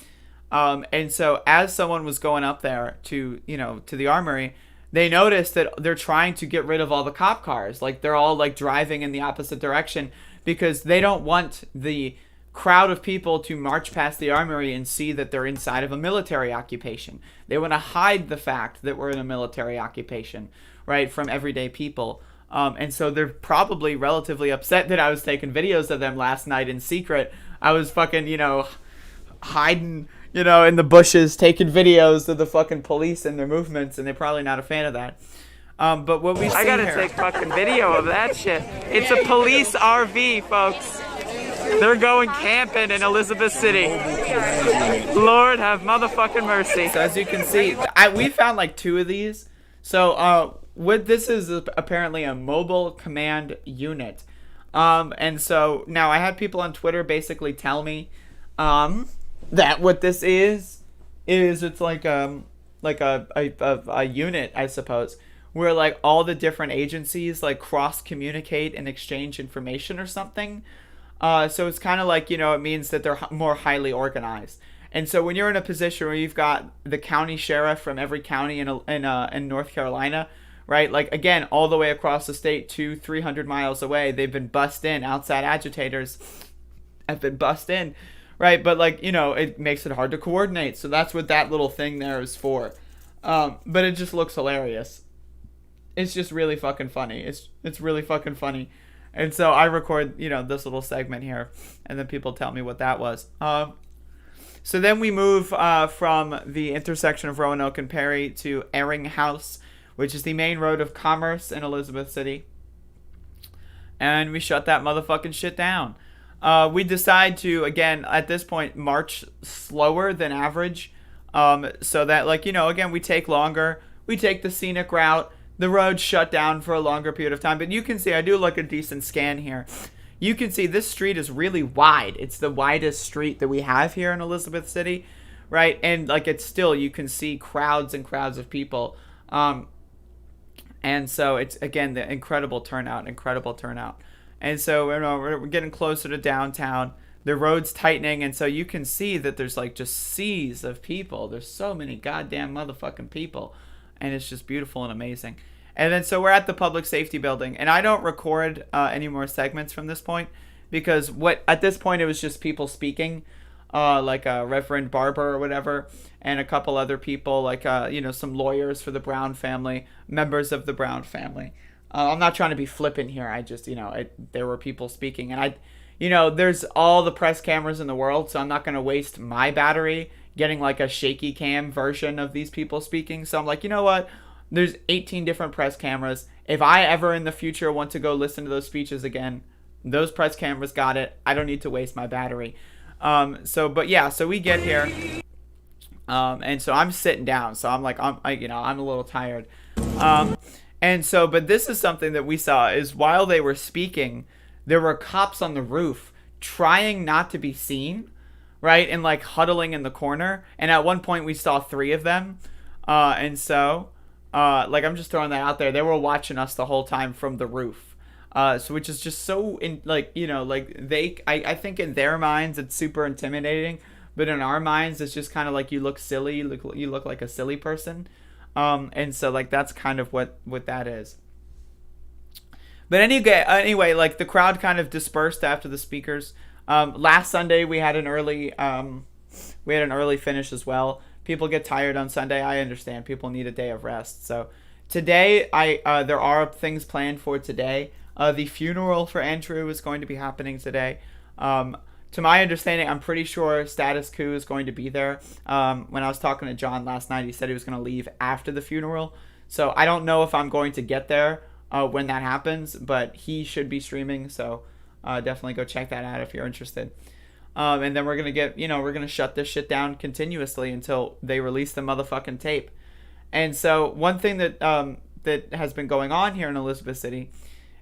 And so as someone was going up there to the armory, they noticed that they're trying to get rid of all the cop cars. They're all driving in the opposite direction because they don't want the crowd of people to march past the armory and see that they're inside of a military occupation. They want to hide the fact that we're in a military occupation, right, from everyday people. And so they're probably relatively upset that I was taking videos of them last night in secret. I was fucking, hiding, in the bushes, taking videos of the fucking police and their movements, and they're probably not a fan of that. But what we see here... I gotta take fucking video of that shit. It's a police RV, folks. They're going camping in Elizabeth City. Lord have motherfucking mercy. So as you can see, we found 2 of these. So what this is apparently a mobile command unit. And so now I had people on Twitter basically tell me that what this is it's a unit, I suppose, where all the different agencies cross communicate and exchange information or something. So it's kind of it means that they're more highly organized. And so when you're in a position where you've got the county sheriff from every county in North Carolina, right? Like, again, all the way across the state, 200-300 miles away, they've been bussed in. Outside agitators have been bussed in, right? But, like, you know, it makes it hard to coordinate. So that's what that little thing there is for. But it just looks hilarious. It's just really fucking funny. It's really fucking funny. And so I record, you know, this little segment here, and then people tell me what that was. So then we move from the intersection of Roanoke and Perry to Ehring House, which is the main road of commerce in Elizabeth City. And we shut that motherfucking shit down. We decide to, again, at this point, march slower than average. So that, like, you know, again, we take longer. We take the scenic route. The road's shut down for a longer period of time. But you can see, I do like a decent scan here. You can see this street is really wide. It's the widest street that we have here in Elizabeth City, right? And, like, it's still, you can see crowds and crowds of people. And so it's, again, the incredible turnout. And so, you know, we're getting closer to downtown. The road's tightening, and so you can see that there's, like, just seas of people. There's so many goddamn motherfucking people. And it's just beautiful and amazing. And then so we're at the public safety building. And I don't record any more segments from this point. Because at this point it was just people speaking. Like Reverend Barber or whatever. And a couple other people. Like, you know, some lawyers for the Brown family. Members of the Brown family. I'm not trying to be flippant here. I just, you know, there were people speaking. And you know, there's all the press cameras in the world. So I'm not going to waste my battery getting like a shaky cam version of these people speaking. So I'm like, you know what? There's 18 different press cameras. If I ever in the future want to go listen to those speeches again, those press cameras got it. I don't need to waste my battery. But yeah, so we get here. And so I'm sitting down. So I'm like, I'm a little tired. And so, but this is something that we saw is while they were speaking, there were cops on the roof trying not to be seen. Right? And like huddling in the corner. And at one point we saw 3 of them. And so, like, I'm just throwing that out there. They were watching us the whole time from the roof. So which is just so, like, you know, like I think in their minds it's super intimidating. But in our minds it's just kind of like you look silly. You look like a silly person. And so, like, that's kind of what that is. But anyway, like, the crowd kind of dispersed after the speakers. Last Sunday we had an early finish as well. People get tired on Sunday. I understand. People need a day of rest. So today there are things planned for today. The funeral for Andrew is going to be happening today. To my understanding, I'm pretty sure Status Quo is going to be there. When I was talking to John last night, he said he was going to leave after the funeral. So I don't know if I'm going to get there when that happens, but he should be streaming. So definitely go check that out if you're interested. And then we're going to shut this shit down continuously until they release the motherfucking tape. And so one thing that has been going on here in Elizabeth City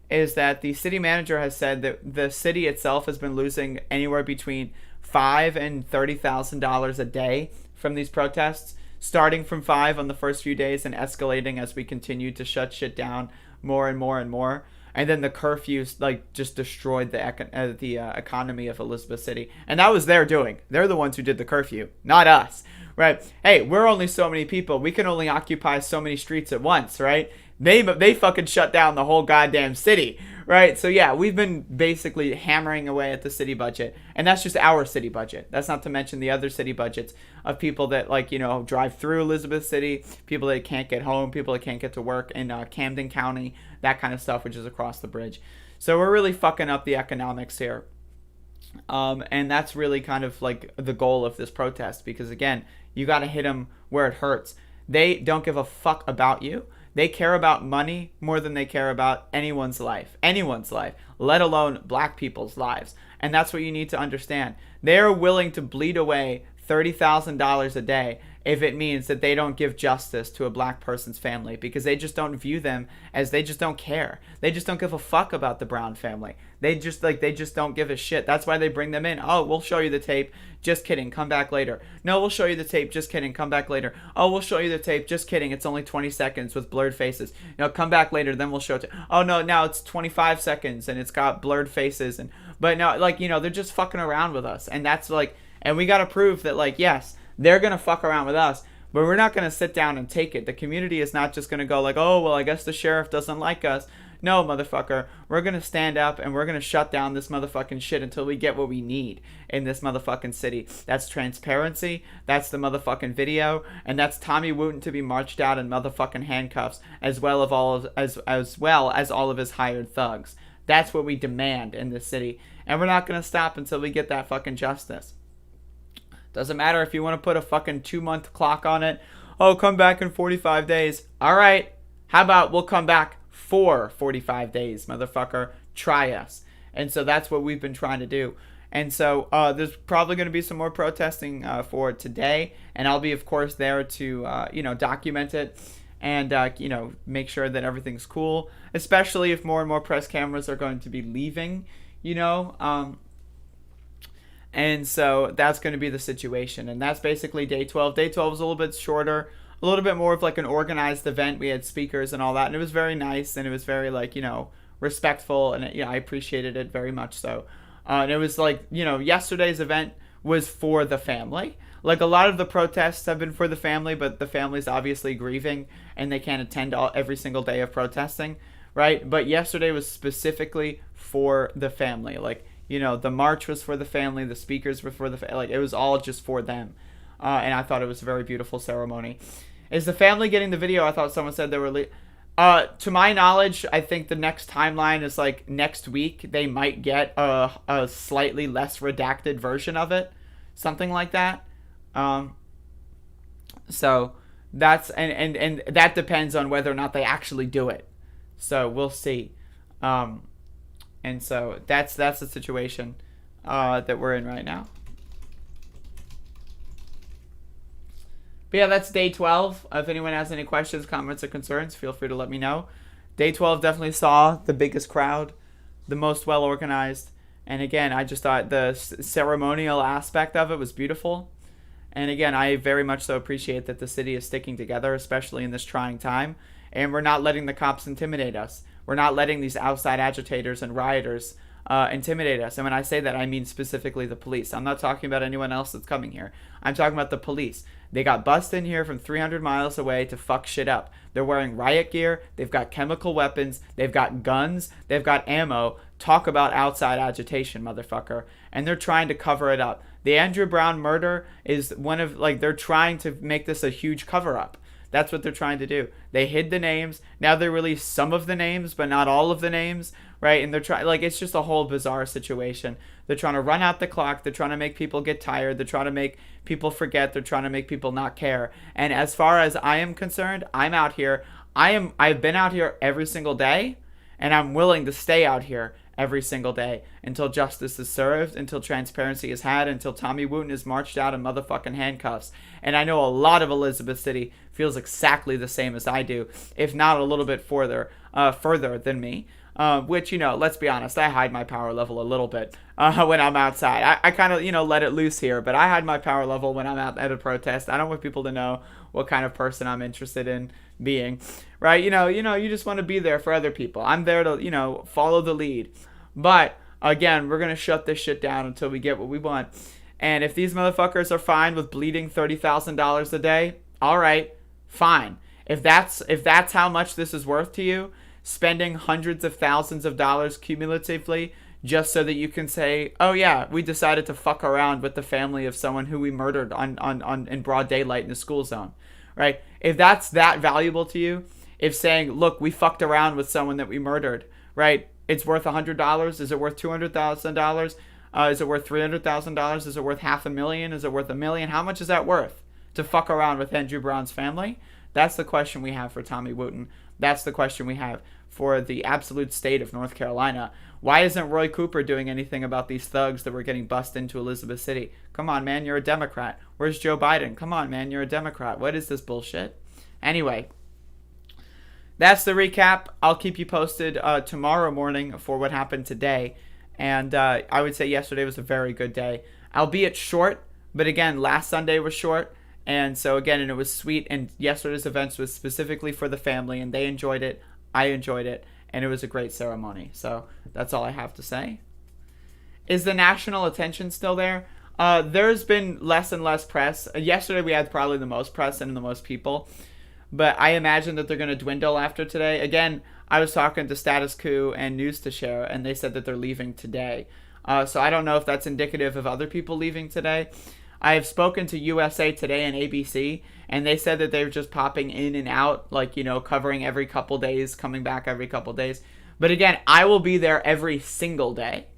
is that the city manager has said that the city itself has been losing anywhere between $5,000 and $30,000 a day from these protests, starting from $5,000 on the first few days and escalating as we continue to shut shit down more and more and more. And then the curfews, like, just destroyed the economy of Elizabeth City. And that was their doing. They're the ones who did the curfew, not us, right? Hey, we're only so many people. We can only occupy so many streets at once, right? They fucking shut down the whole goddamn city, right? So yeah, we've been basically hammering away at the city budget. And that's just our city budget. That's not to mention the other city budgets of people that, like, you know, drive through Elizabeth City, people that can't get home, people that can't get to work in Camden County, that kind of stuff, which is across the bridge. So we're really fucking up the economics here. And that's really kind of like the goal of this protest, because again, you got to hit them where it hurts. They don't give a fuck about you. They care about money more than they care about anyone's life, let alone black people's lives. And that's what you need to understand. They're willing to bleed away $30,000 a day if it means that they don't give justice to a black person's family, because they just don't view them as, they just don't care. They just don't give a fuck about the Brown family. They just don't give a shit. That's why they bring them in. Oh, we'll show you the tape. Just kidding. Come back later. No, we'll show you the tape. Just kidding. Come back later. Oh, we'll show you the tape. Just kidding. It's only 20 seconds with blurred faces. No, come back later. Then we'll show it. Oh no, now it's 25 seconds and it's got blurred faces. But no, like, you know, they're just fucking around with us. And that's like, and we got to prove that, like, yes, they're going to fuck around with us, But we're not going to sit down and take it. The community is not just going to go like, oh, well, I guess the sheriff doesn't like us. No, motherfucker. We're going to stand up and we're going to shut down this motherfucking shit until we get what we need in this motherfucking city. That's transparency. That's the motherfucking video. And that's Tommy Wooten to be marched out in motherfucking handcuffs as well as all of his hired thugs. That's what we demand in this city. And we're not going to stop until we get that fucking justice. Doesn't matter if you want to put a fucking 2-month clock on it. Oh, come back in 45 days. All right. How about we'll come back for 45 days, motherfucker. Try us. And so that's what we've been trying to do. And so there's probably going to be some more protesting for today. And I'll be, of course, there to, document it and, make sure that everything's cool. Especially if more and more press cameras are going to be leaving, and so that's going to be the situation. And that's basically day 12. Day 12 was a little bit shorter, a little bit more of like an organized event. We had speakers and all that. And it was very nice. And it was very respectful. And I appreciated it very much so. And it was like, yesterday's event was for the family. Like a lot of the protests have been for the family, but the family's obviously grieving and they can't attend every single day of protesting. Right. But yesterday was specifically for the family. Like, the march was for the family. The speakers were for the family. Like, it was all just for them. And I thought it was a very beautiful ceremony. Is the family getting the video? I thought someone said they were... to my knowledge, I think the next timeline is like next week. They might get a slightly less redacted version of it. Something like that. So that's... And that depends on whether or not they actually do it. So we'll see. And so that's the situation that we're in right now. But yeah, that's day 12. If anyone has any questions, comments, or concerns, feel free to let me know. Day 12 definitely saw the biggest crowd, the most well-organized. And again, I just thought the ceremonial aspect of it was beautiful. And again, I very much so appreciate that the city is sticking together, especially in this trying time. And we're not letting the cops intimidate us. We're not letting these outside agitators and rioters intimidate us. And when I say that, I mean specifically the police. I'm not talking about anyone else that's coming here. I'm talking about the police. They got bussed in here from 300 miles away to fuck shit up. They're wearing riot gear. They've got chemical weapons. They've got guns. They've got ammo. Talk about outside agitation, motherfucker. And they're trying to cover it up. The Andrew Brown murder is they're trying to make this a huge cover-up. That's what they're trying to do. They hid the names. Now they released some of the names, but not all of the names, right? And they're trying, it's just a whole bizarre situation. They're trying to run out the clock. They're trying to make people get tired. They're trying to make people forget. They're trying to make people not care. And as far as I am concerned, I'm out here. I've been out here every single day, and I'm willing to stay out here every single day until justice is served, until transparency is had, until Tommy Wooten is marched out in motherfucking handcuffs. And I know a lot of Elizabeth City feels exactly the same as I do, if not a little bit further than me. Which, let's be honest, I hide my power level a little bit when I'm outside. I kind of, let it loose here, but I hide my power level when I'm out at a protest. I don't want people to know what kind of person I'm interested in being, right? You just want to be there for other people. I'm there to, follow the lead. But, again, we're going to shut this shit down until we get what we want. And if these motherfuckers are fine with bleeding $30,000 a day, all right, fine. If that's how much this is worth to you, spending hundreds of thousands of dollars cumulatively just so that you can say, oh yeah, we decided to fuck around with the family of someone who we murdered in broad daylight in the school zone, right? If that's that valuable to you, if saying, look, we fucked around with someone that we murdered, right? It's worth $100. Is it worth $200,000? Is it worth $300,000? Is it worth $500,000? Is it worth $1 million? How much is that worth to fuck around with Andrew Brown's family? That's the question we have for Tommy Wooten. That's the question we have for the absolute state of North Carolina. Why isn't Roy Cooper doing anything about these thugs that were getting bussed into Elizabeth City? Come on, man, you're a Democrat. Where's Joe Biden? Come on, man, you're a Democrat. What is this bullshit? Anyway, that's the recap. I'll keep you posted tomorrow morning for what happened today. And I would say yesterday was a very good day. Albeit short, but again, last Sunday was short. And so again, and it was sweet. And yesterday's events was specifically for the family, and they enjoyed it. I enjoyed it. And it was a great ceremony. So that's all I have to say. Is the national attention still there? There's been less and less press. Yesterday we had probably the most press and the most people, but I imagine that they're going to dwindle after today. Again, I was talking to Status Quo and News to Share, and they said that they're leaving today. So I don't know if that's indicative of other people leaving today. I have spoken to USA Today and ABC, and they said that they're just popping in and out, like, you know, covering every couple days, coming back every couple days. But again, I will be there every single day.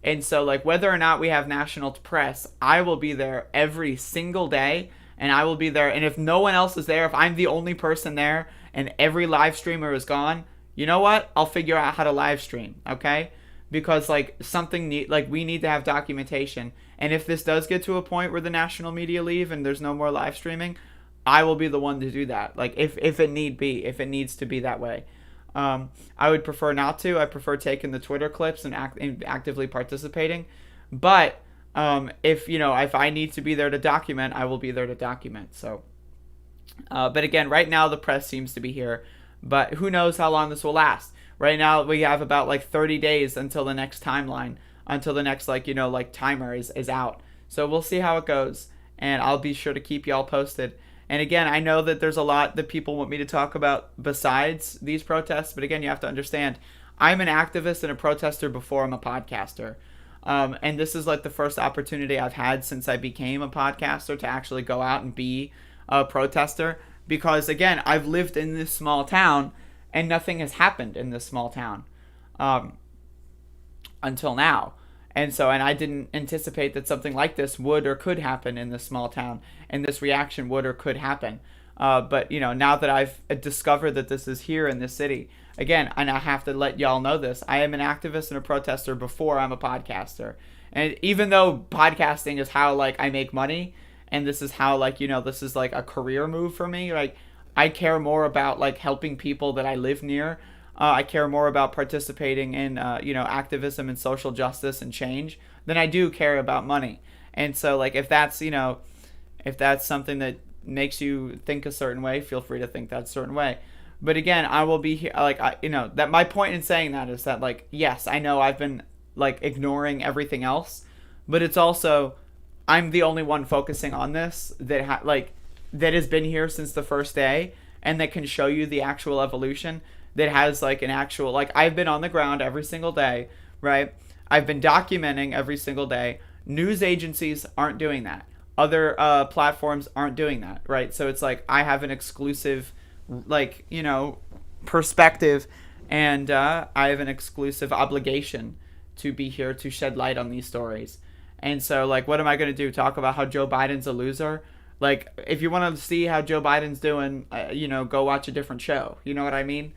And so, like, whether or not we have national press, I will be there every single day, and I will be there. And if no one else is there, if I'm the only person there and every live streamer is gone, you know what? I'll figure out how to live stream, okay? Because, like, we need to have documentation. And if this does get to a point where the national media leave and there's no more live streaming, I will be the one to do that. Like, if it needs to be that way. I would prefer not to. I prefer taking the Twitter clips and actively participating. But if I need to be there to document, I will be there to document. So, but again, right now the press seems to be here. But who knows how long this will last? Right now we have about like 30 days until the next timeline, until the next timer is out. So we'll see how it goes, and I'll be sure to keep y'all posted. And again, I know that there's a lot that people want me to talk about besides these protests, but again, you have to understand, I'm an activist and a protester before I'm a podcaster. And this is like the first opportunity I've had since I became a podcaster to actually go out and be a protester. Because again, I've lived in this small town and nothing has happened in this small town until now. And I didn't anticipate that something like this would or could happen in this small town, and this reaction would or could happen. But now that I've discovered that this is here in this city, again, and I have to let y'all know this, I am an activist and a protester before I'm a podcaster. And even though podcasting is how I make money, and this is how this is a career move for me, I care more about helping people that I live near. I care more about participating in, activism and social justice and change than I do care about money. And so, if that's something that makes you think a certain way, feel free to think that certain way. But again, I will be here, that my point in saying that is that, yes, I know I've been, ignoring everything else, but it's also, I'm the only one focusing on this that, that has been here since the first day and that can show you the actual evolution. That has an actual, I've been on the ground every single day, right? I've been documenting every single day. News agencies aren't doing that. Other platforms aren't doing that, right? So it's I have an exclusive, perspective, and I have an exclusive obligation to be here to shed light on these stories. And so, what am I going to do? Talk about how Joe Biden's a loser? If you want to see how Joe Biden's doing, go watch a different show. You know what I mean?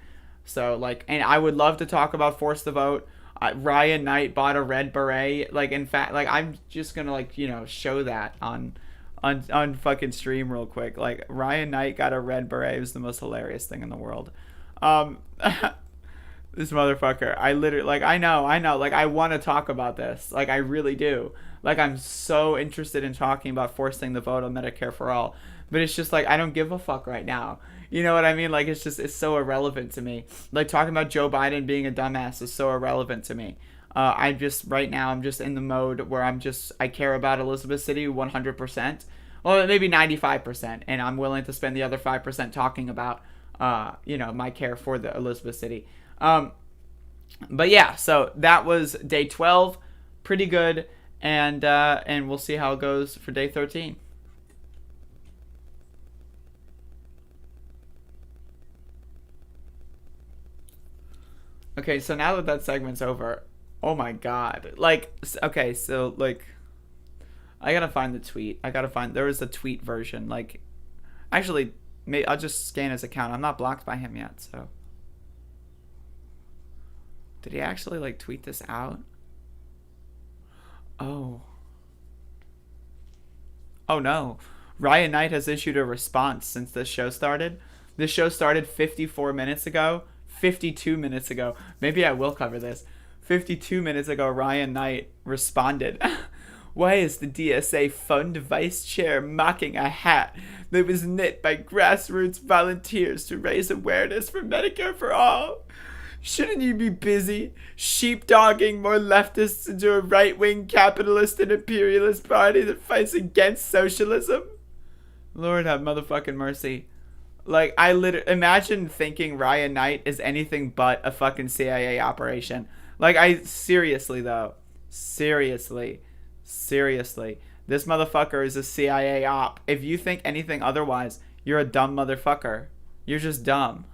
So, and I would love to talk about Force the Vote. Ryan Knight bought a red beret. In fact, I'm just going to, show that on fucking stream real quick. Ryan Knight got a red beret. It was the most hilarious thing in the world. This motherfucker. I literally, I know. I want to talk about this. I really do. I'm so interested in talking about forcing the vote on Medicare for all. But it's just, I don't give a fuck right now. You know what I mean? It's so irrelevant to me. Talking about Joe Biden being a dumbass is so irrelevant to me. Right now, I'm just in the mode where I care about Elizabeth City 100%. Well, maybe 95%. And I'm willing to spend the other 5% talking about, my care for the Elizabeth City. But yeah, so that was day 12. Pretty good. And we'll see how it goes for day 13. Okay, so now that segment's over, oh my god. Okay, so, I gotta find the tweet. There was a tweet version. Actually, I'll just scan his account. I'm not blocked by him yet, so. Did he actually, tweet this out? Oh. Oh no. Ryan Knight has issued a response since this show started. This show started 54 minutes ago. 52 minutes ago. Maybe I will cover this. 52 minutes ago, Ryan Knight responded. Why is the DSA fund vice chair mocking a hat that was knit by grassroots volunteers to raise awareness for Medicare for all? Shouldn't you be busy sheepdogging more leftists into a right-wing capitalist and imperialist party that fights against socialism? Lord have motherfucking mercy. Like, I literally imagine thinking Ryan Knight is anything but a fucking CIA operation. Like, I seriously though, seriously, this motherfucker is a CIA op. If you think anything otherwise, you're a dumb motherfucker. You're just dumb.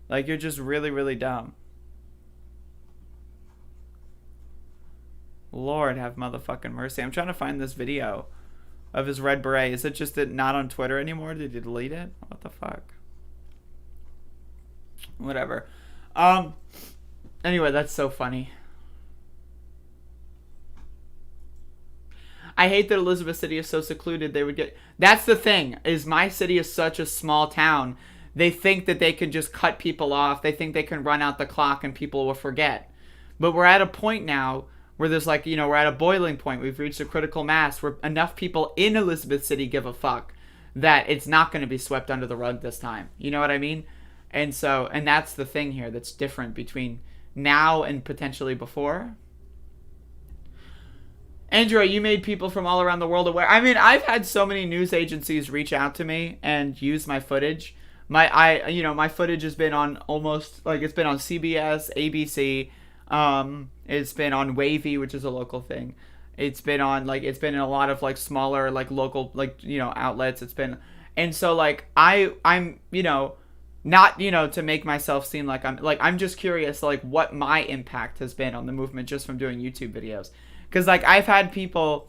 Like, you're just really, really dumb. Lord have motherfucking mercy. I'm trying to find this video of his red beret. Is it just not on Twitter anymore? Did you delete it? What the fuck? Whatever. Anyway, that's so funny. I hate that Elizabeth City is so secluded. They would get... That's the thing, is my city is such a small town. They think that they can just cut people off. They think they can run out the clock and people will forget. But we're at a point now where there's like, you know, we're at a boiling point. We've reached a critical mass where enough people in Elizabeth City give a fuck that it's not going to be swept under the rug this time. You know what I mean? And so, and that's the thing here that's different between now and potentially before. Andrea, you made people from all around the world aware. I mean, I've had so many news agencies reach out to me and use my footage. My footage has been on almost, like, it's been on CBS, ABC, it's been on Wavy, which is a local thing. It's been on, like, it's been in a lot of, like, smaller, like, local, like, you know, outlets. It's been, and so, like, I'm, you know, not, you know, to make myself seem like I'm just curious, like, what my impact has been on the movement just from doing YouTube videos. Because, like, I've had people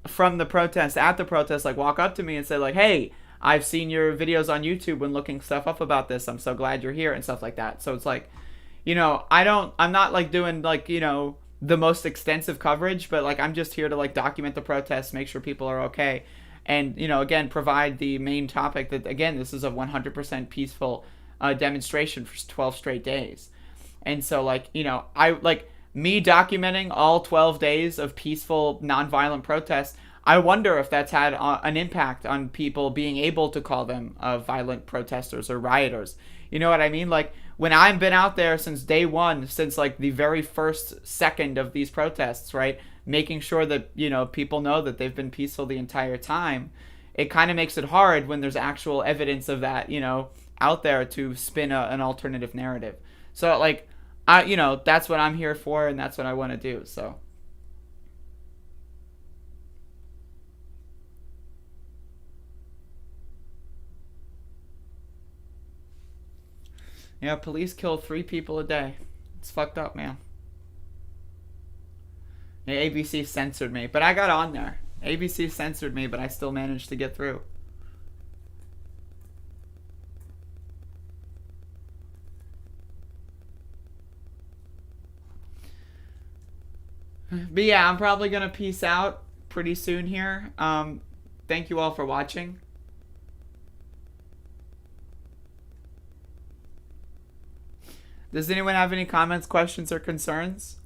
from the protest, at the protest, like, walk up to me and say, like, hey, I've seen your videos on YouTube when looking stuff up about this. I'm so glad you're here and stuff like that. So it's like, you know, I'm not, like, doing, like, you know, the most extensive coverage, but, like, I'm just here to, like, document the protests, make sure people are okay. And, you know, again, provide the main topic that, again, this is a 100% peaceful demonstration for 12 straight days. And so, like, you know, me documenting all 12 days of peaceful, nonviolent protests, I wonder if that's had an impact on people being able to call them violent protesters or rioters. You know what I mean? Like, when I've been out there since day one, since, like, the very first second of these protests, right, making sure that, you know, people know that they've been peaceful the entire time, it kind of makes it hard when there's actual evidence of that, you know, out there to spin an alternative narrative. So, like, you know, that's what I'm here for, and that's what I want to do, so. Yeah, police kill 3 people a day. It's fucked up, man. Yeah, ABC censored me, but I got on there. ABC censored me, but I still managed to get through. But yeah, I'm probably going to peace out pretty soon here. Thank you all for watching. Does anyone have any comments, questions, or concerns?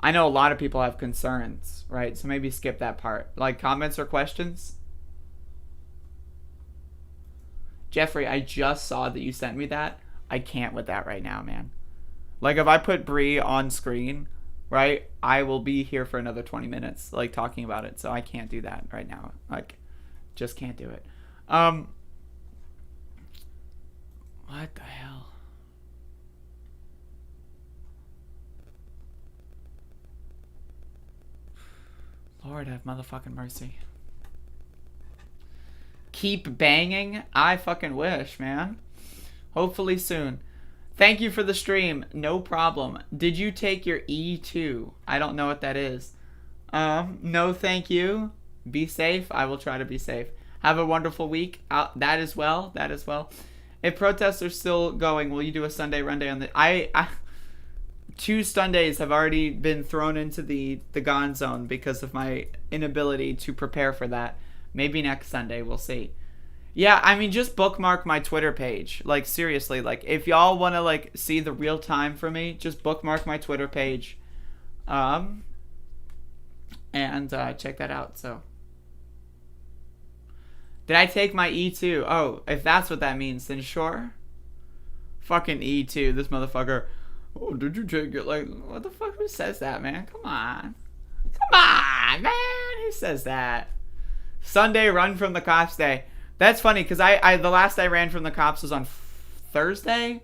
I know a lot of people have concerns, right? So maybe skip that part. Like, comments or questions? Jeffrey, I just saw that you sent me that. I can't with that right now, man. Like, if I put Bree on screen, right, I will be here for another 20 minutes, like, talking about it. So I can't do that right now. Like, just can't do it. What the hell? Lord have motherfucking mercy. Keep banging? I fucking wish, man. Hopefully soon. Thank you for the stream. No problem. Did you take your E2? I don't know what that is. No, thank you. Be safe. I will try to be safe. Have a wonderful week. That as well. That as well. If protests are still going, will you do a Sunday run day on the... 2 Sundays have already been thrown into the gone zone because of my inability to prepare for that. Maybe next Sunday, we'll see. Yeah, I mean, just bookmark my Twitter page. Like, seriously, like, if y'all want to, like, see the real time for me, just bookmark my Twitter page. And check that out, so. Did I take my E2? Oh, if that's what that means, then sure. Fucking E2, this motherfucker. Oh, did you take it? Like, what the fuck? Who says that, man? Come on. Come on, man. Who says that? Sunday, run from the cops day. That's funny, because I the last I ran from the cops was on Thursday.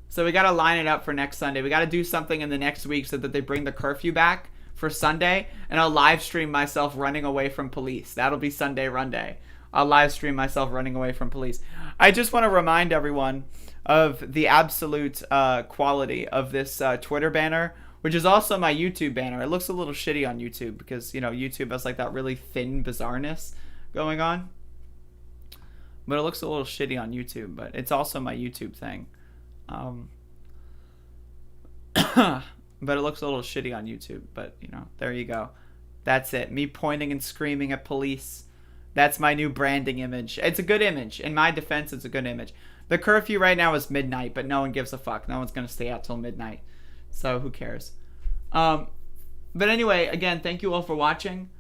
So we got to line it up for next Sunday. We got to do something in the next week so that they bring the curfew back for Sunday. And I'll live stream myself running away from police. That'll be Sunday Run Day. I'll live stream myself running away from police. I just want to remind everyone of the absolute quality of this Twitter banner, which is also my YouTube banner. It looks a little shitty on YouTube because, you know, YouTube has like that really thin bizarreness going on. But it looks a little shitty on YouTube, but it's also my YouTube thing. But it looks a little shitty on YouTube, but, you know, there you go. That's it. Me pointing and screaming at police. That's my new branding image. It's a good image. In my defense, it's a good image. The curfew right now is midnight, but no one gives a fuck. No one's going to stay out till midnight. So who cares? But anyway, again, thank you all for watching.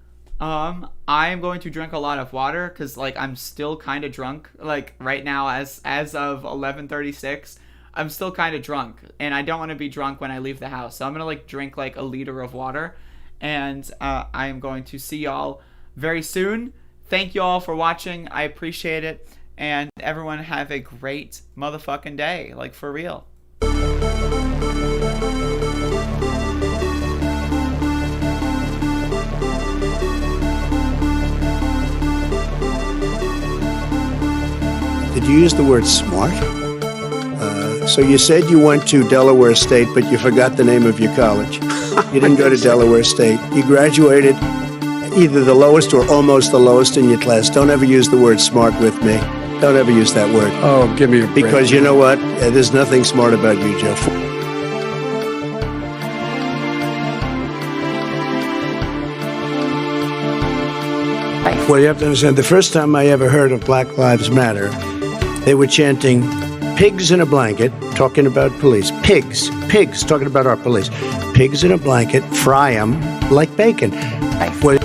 I am going to drink a lot of water because, like, I'm still kind of drunk. Like, right now, as of 11:36, I'm still kind of drunk. And I don't want to be drunk when I leave the house. So I'm going to, like, drink, like, a liter of water. And I am going to see y'all very soon. Thank you all for watching. I appreciate it. And everyone have a great motherfucking day. Like, for real. Did you use the word smart? So you said you went to Delaware State, but you forgot the name of your college. You didn't go to Delaware State. You graduated either the lowest or almost the lowest in your class. Don't ever use the word smart with me. Don't ever use that word. Oh, give me a break. Because you know what? There's nothing smart about you, Joe. Well, you have to understand, the first time I ever heard of Black Lives Matter, they were chanting, pigs in a blanket, talking about police. Pigs, talking about our police. Pigs in a blanket, fry them like bacon. Well,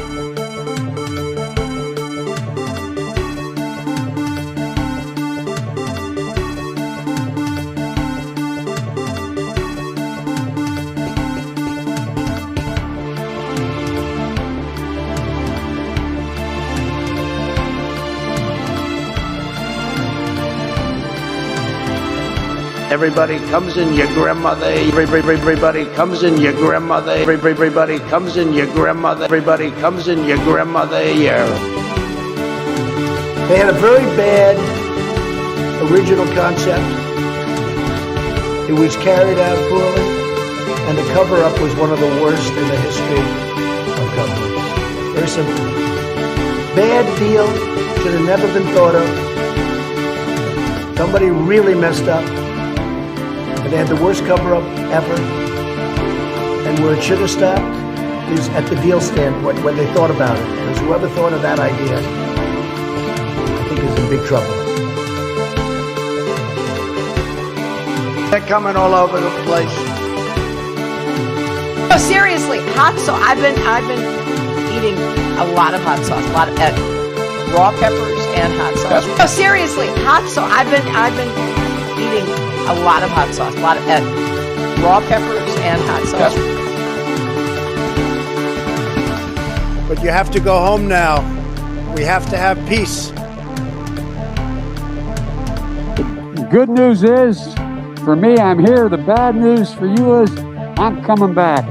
Everybody comes in your grandmother. Everybody comes in your grandmother. Everybody comes in your grandmother. Everybody comes in your grandmother. Yeah. they had a very bad original concept. It was carried out poorly, and the cover-up was one of the worst in the history of cover-ups. Very simple. Bad deal, should have never been thought of. Somebody really messed up. And they had the worst cover-up ever. And where it should have stopped is at the deal standpoint when they thought about it. Because whoever thought of that idea, I think is in big trouble. They're coming all over the place. No, seriously, hot sauce. I've been eating a lot of hot sauce, a lot of raw peppers and hot sauce. No, seriously, hot sauce. I've been eating a lot of hot sauce, a lot of raw peppers and hot sauce. But you have to go home now. We have to have peace. The good news is, for me, I'm here. The bad news for you is, I'm coming back.